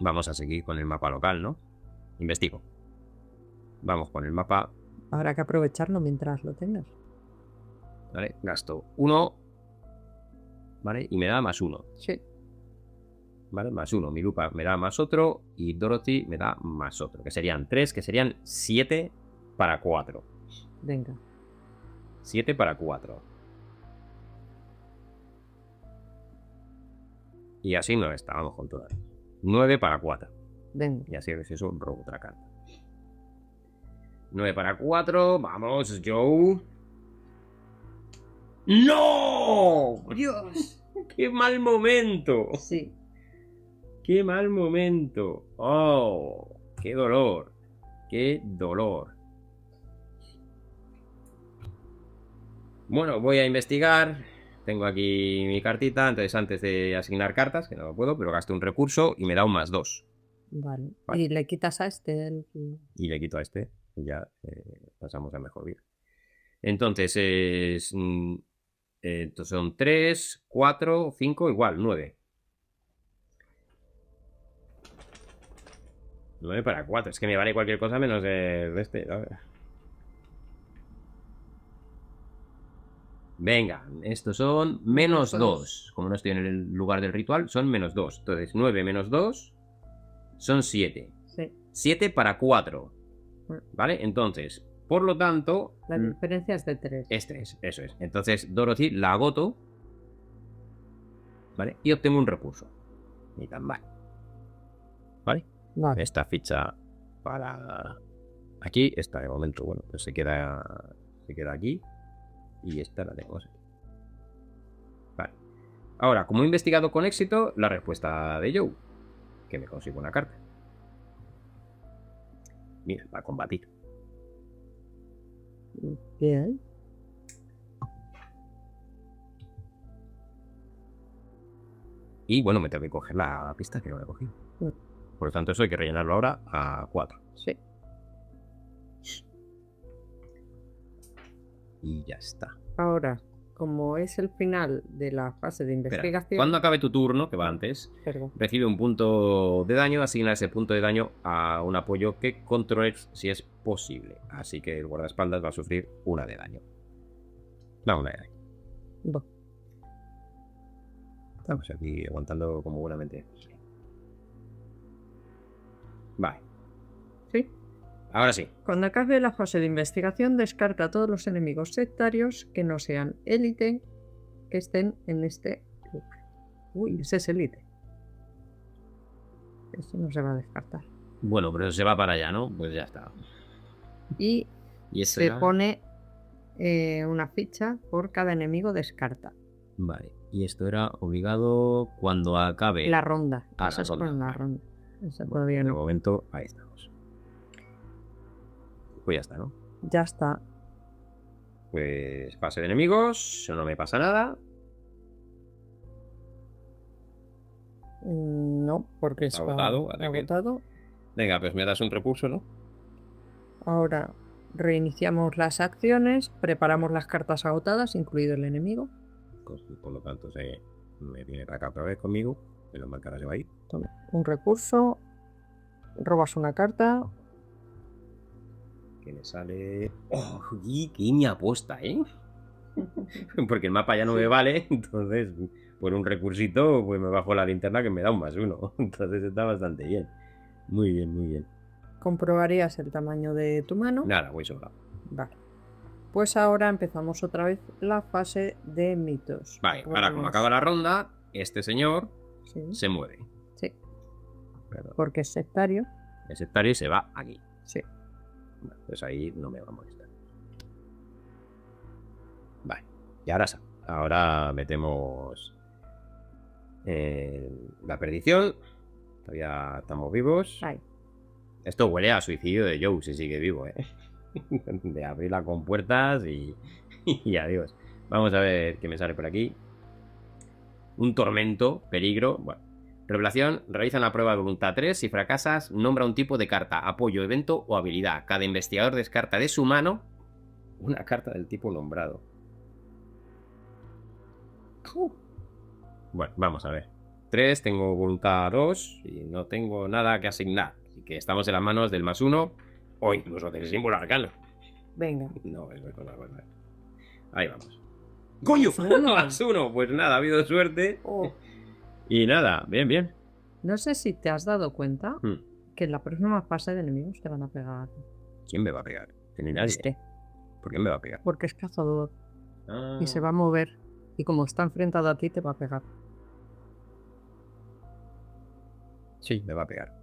Vamos a seguir con el mapa local, ¿no? Investigo. Vamos con el mapa. Habrá que aprovecharlo mientras lo tengas. ¿Vale? Gasto 1. ¿Vale? Y me da +1. Sí. ¿Vale? +1. Mi lupa me da +otro. Y Dorothy me da +otro. Que serían 3, que serían 7 para 4. Venga. 7 para 4. Y así no está, vamos con todas. 9 para 4. Venga. Y así es eso, robo otra carta. 9 para 4. Vamos, Joe. ¡No! ¡Dios! ¡Qué mal momento! Sí. ¡Qué mal momento! ¡Oh! ¡Qué dolor! ¡Qué dolor! Bueno, voy a investigar. Tengo aquí mi cartita. Entonces, antes de asignar cartas, que no lo puedo, pero gasto un recurso y me da un +2. Vale. Vale. Y le quitas a este el... Y le quito a este. Y ya pasamos a mejor vida. Entonces, entonces son 3, 4, 5, igual, 9. 9 para 4. Es que me vale cualquier cosa menos de este. A ver. Venga, estos son -2. Como no estoy en el lugar del ritual, son -2. Entonces, 9 menos 2 son 7. Sí. 7 para 4. ¿Vale? Entonces, por lo tanto... La diferencia es de 3. Es 3, eso es. Entonces, Dorothy la agoto. ¿Vale? Y obtengo un recurso. Ni tan mal. ¿Vale? Vale. Esta ficha para... Aquí, esta de momento, bueno, pues se queda aquí. Y esta la tenemos aquí. Vale. Ahora, como he investigado con éxito, la respuesta de Joe. Que me consigo una carta. Mira, para combatir. Bien. Y bueno, me tengo que coger la pista que no la he cogido. Por lo tanto, eso hay que rellenarlo ahora a 4. Sí. Y ya está. Ahora, como es el final de la fase de Espera, investigación... cuando acabe tu turno, que va antes, Perdón. recibe un punto de daño. Asigna ese punto de daño a un apoyo que controles si es posible. Así que el guardaespaldas va a sufrir 1 de daño. No, 1 de daño. Va. Estamos aquí aguantando como buenamente. Vale. Sí. Ahora sí. Cuando acabe la fase de investigación, descarta a todos los enemigos sectarios que no sean élite que estén en este lugar. Uy, ese es élite. Este no se va a descartar. Bueno, pero se va para allá, ¿no? Pues ya está. Y Y eso se ya... pone una ficha por cada enemigo descarta. Vale. Y esto era obligado cuando acabe. La ronda. Ah, Eso la es ronda, por la vale. ronda. Esa Bueno, todavía de no. momento, ahí estamos. Pues ya está, ¿no? Ya está. Pues fase de enemigos, no me pasa nada. No, porque está Agotado, vale, bien. agotado. Venga, pues me das un recurso, ¿no? Ahora reiniciamos las acciones, preparamos las cartas agotadas, incluido el enemigo. Por lo tanto, me viene para acá otra vez conmigo. Menos mal que ahora se va a ir. Toma, un recurso, robas una carta. Que me sale... ¡Oh! Y qué mi apuesta, ¿eh? Porque el mapa ya no me vale. Entonces, por un recursito, pues me bajo la linterna que me da un +1. Entonces está bastante bien. Muy bien, muy bien. Comprobarías el tamaño de tu mano. Nada, voy sobrado. Vale. Pues ahora empezamos otra vez la fase de mitos. Vale, ahora como acaba la ronda, este señor Sí, se mueve. sí, Perdón. porque es sectario. El sectario se va aquí. Sí. Vale, pues ahí no me va a molestar. Vale, y ahora metemos la perdición. Todavía estamos vivos. Ahí. Esto huele a suicidio de Joe si sigue vivo, ¿eh? De abrir las compuertas y adiós. Vamos a ver qué me sale por aquí. Un tormento, peligro. Bueno. Revelación, realiza una prueba de voluntad 3. Si fracasas, nombra un tipo de carta, apoyo, evento o habilidad. Cada investigador descarta de su mano una carta del tipo nombrado. Bueno, vamos a ver. 3, tengo voluntad 2 y no tengo nada que asignar. Así que estamos en las manos del +1 o incluso del símbolo arcano. Venga. No, es verdad. Ahí vamos. ¡Coño! +1. Pues nada, ha habido suerte. Oh. Y nada, bien. No sé si te has dado cuenta Hmm. que en la próxima fase de enemigos te van a pegar. ¿Quién me va a pegar? Que ni nadie. Este, ¿Por qué me va a pegar? porque es cazador Ah. y se va a mover. Y como está enfrentado a ti, te va a pegar. Sí, me va a pegar.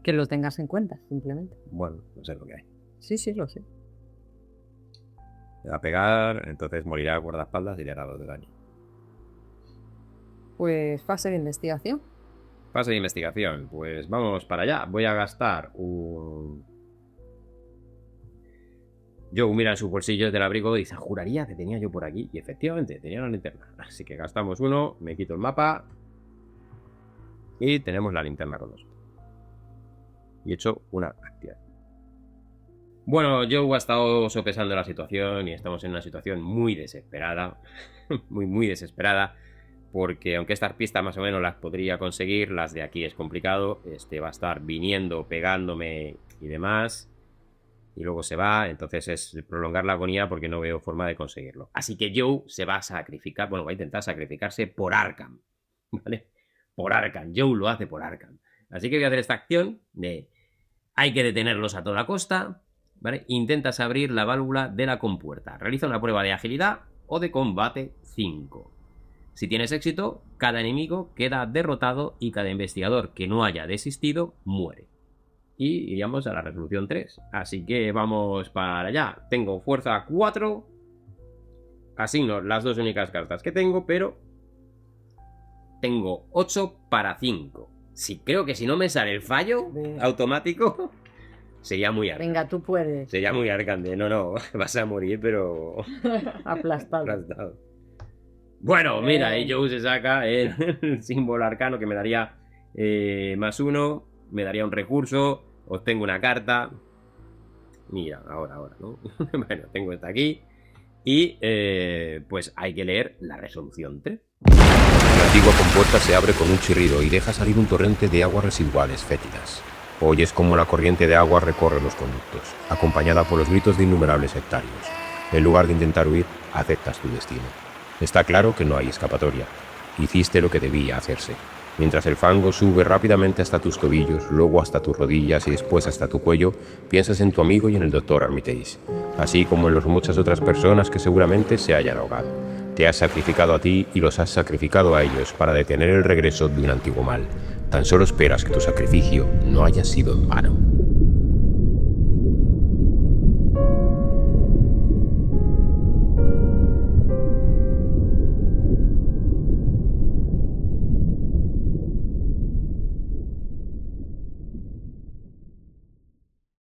Que lo tengas en cuenta, simplemente. Bueno, no sé lo que hay. Sí, lo sé. Me va a pegar, entonces morirá a guardaespaldas y le hará 2 de daño. Pues fase de investigación. Fase de investigación, pues vamos para allá. Voy a gastar un... Joe mira en sus bolsillos del abrigo y dice, juraría que tenía yo por aquí. Y efectivamente, tenía la linterna. Así que gastamos uno, me quito el mapa y tenemos la linterna con nosotros. Y he hecho una actividad. Bueno, Joe ha estado sopesando la situación y estamos en una situación muy desesperada. muy desesperada. Porque aunque estas pistas más o menos las podría conseguir, las de aquí es complicado. Este va a estar viniendo, pegándome y demás. Y luego se va, entonces es prolongar la agonía porque no veo forma de conseguirlo. Así que Joe se va a sacrificar, bueno, va a intentar sacrificarse por Arkham. ¿Vale? Por Arkham, Joe lo hace por Arkham. Así que voy a hacer esta acción de... Hay que detenerlos a toda costa, ¿vale? Intentas abrir la válvula de la compuerta. Realiza una prueba de agilidad o de combate 5. Si tienes éxito, cada enemigo queda derrotado y cada investigador que no haya desistido muere. Y iríamos a la resolución 3. Así que vamos para allá. Tengo fuerza 4. Asigno las 2 únicas cartas que tengo, pero tengo 8 para 5. Sí, creo que si no me sale el fallo automático, sería muy arcande. Venga, tú puedes. Sería muy arcande. No, vas a morir, pero... Aplastado. aplastado. Bueno, mira, y Joe se saca el símbolo arcano que me daría +1, me daría un recurso, obtengo una carta. Mira, ahora, ¿no? Bueno, tengo esta aquí. Y pues hay que leer la resolución 3. La antigua compuerta se abre con un chirrido y deja salir un torrente de aguas residuales fétidas. Oyes cómo la corriente de agua recorre los conductos, acompañada por los gritos de innumerables sectarios. En lugar de intentar huir, aceptas tu destino. Está claro que no hay escapatoria. Hiciste lo que debía hacerse. Mientras el fango sube rápidamente hasta tus tobillos, luego hasta tus rodillas y después hasta tu cuello, piensas en tu amigo y en el Dr. Armitage, así como en las muchas otras personas que seguramente se hayan ahogado. Te has sacrificado a ti y los has sacrificado a ellos para detener el regreso de un antiguo mal. Tan solo esperas que tu sacrificio no haya sido en vano.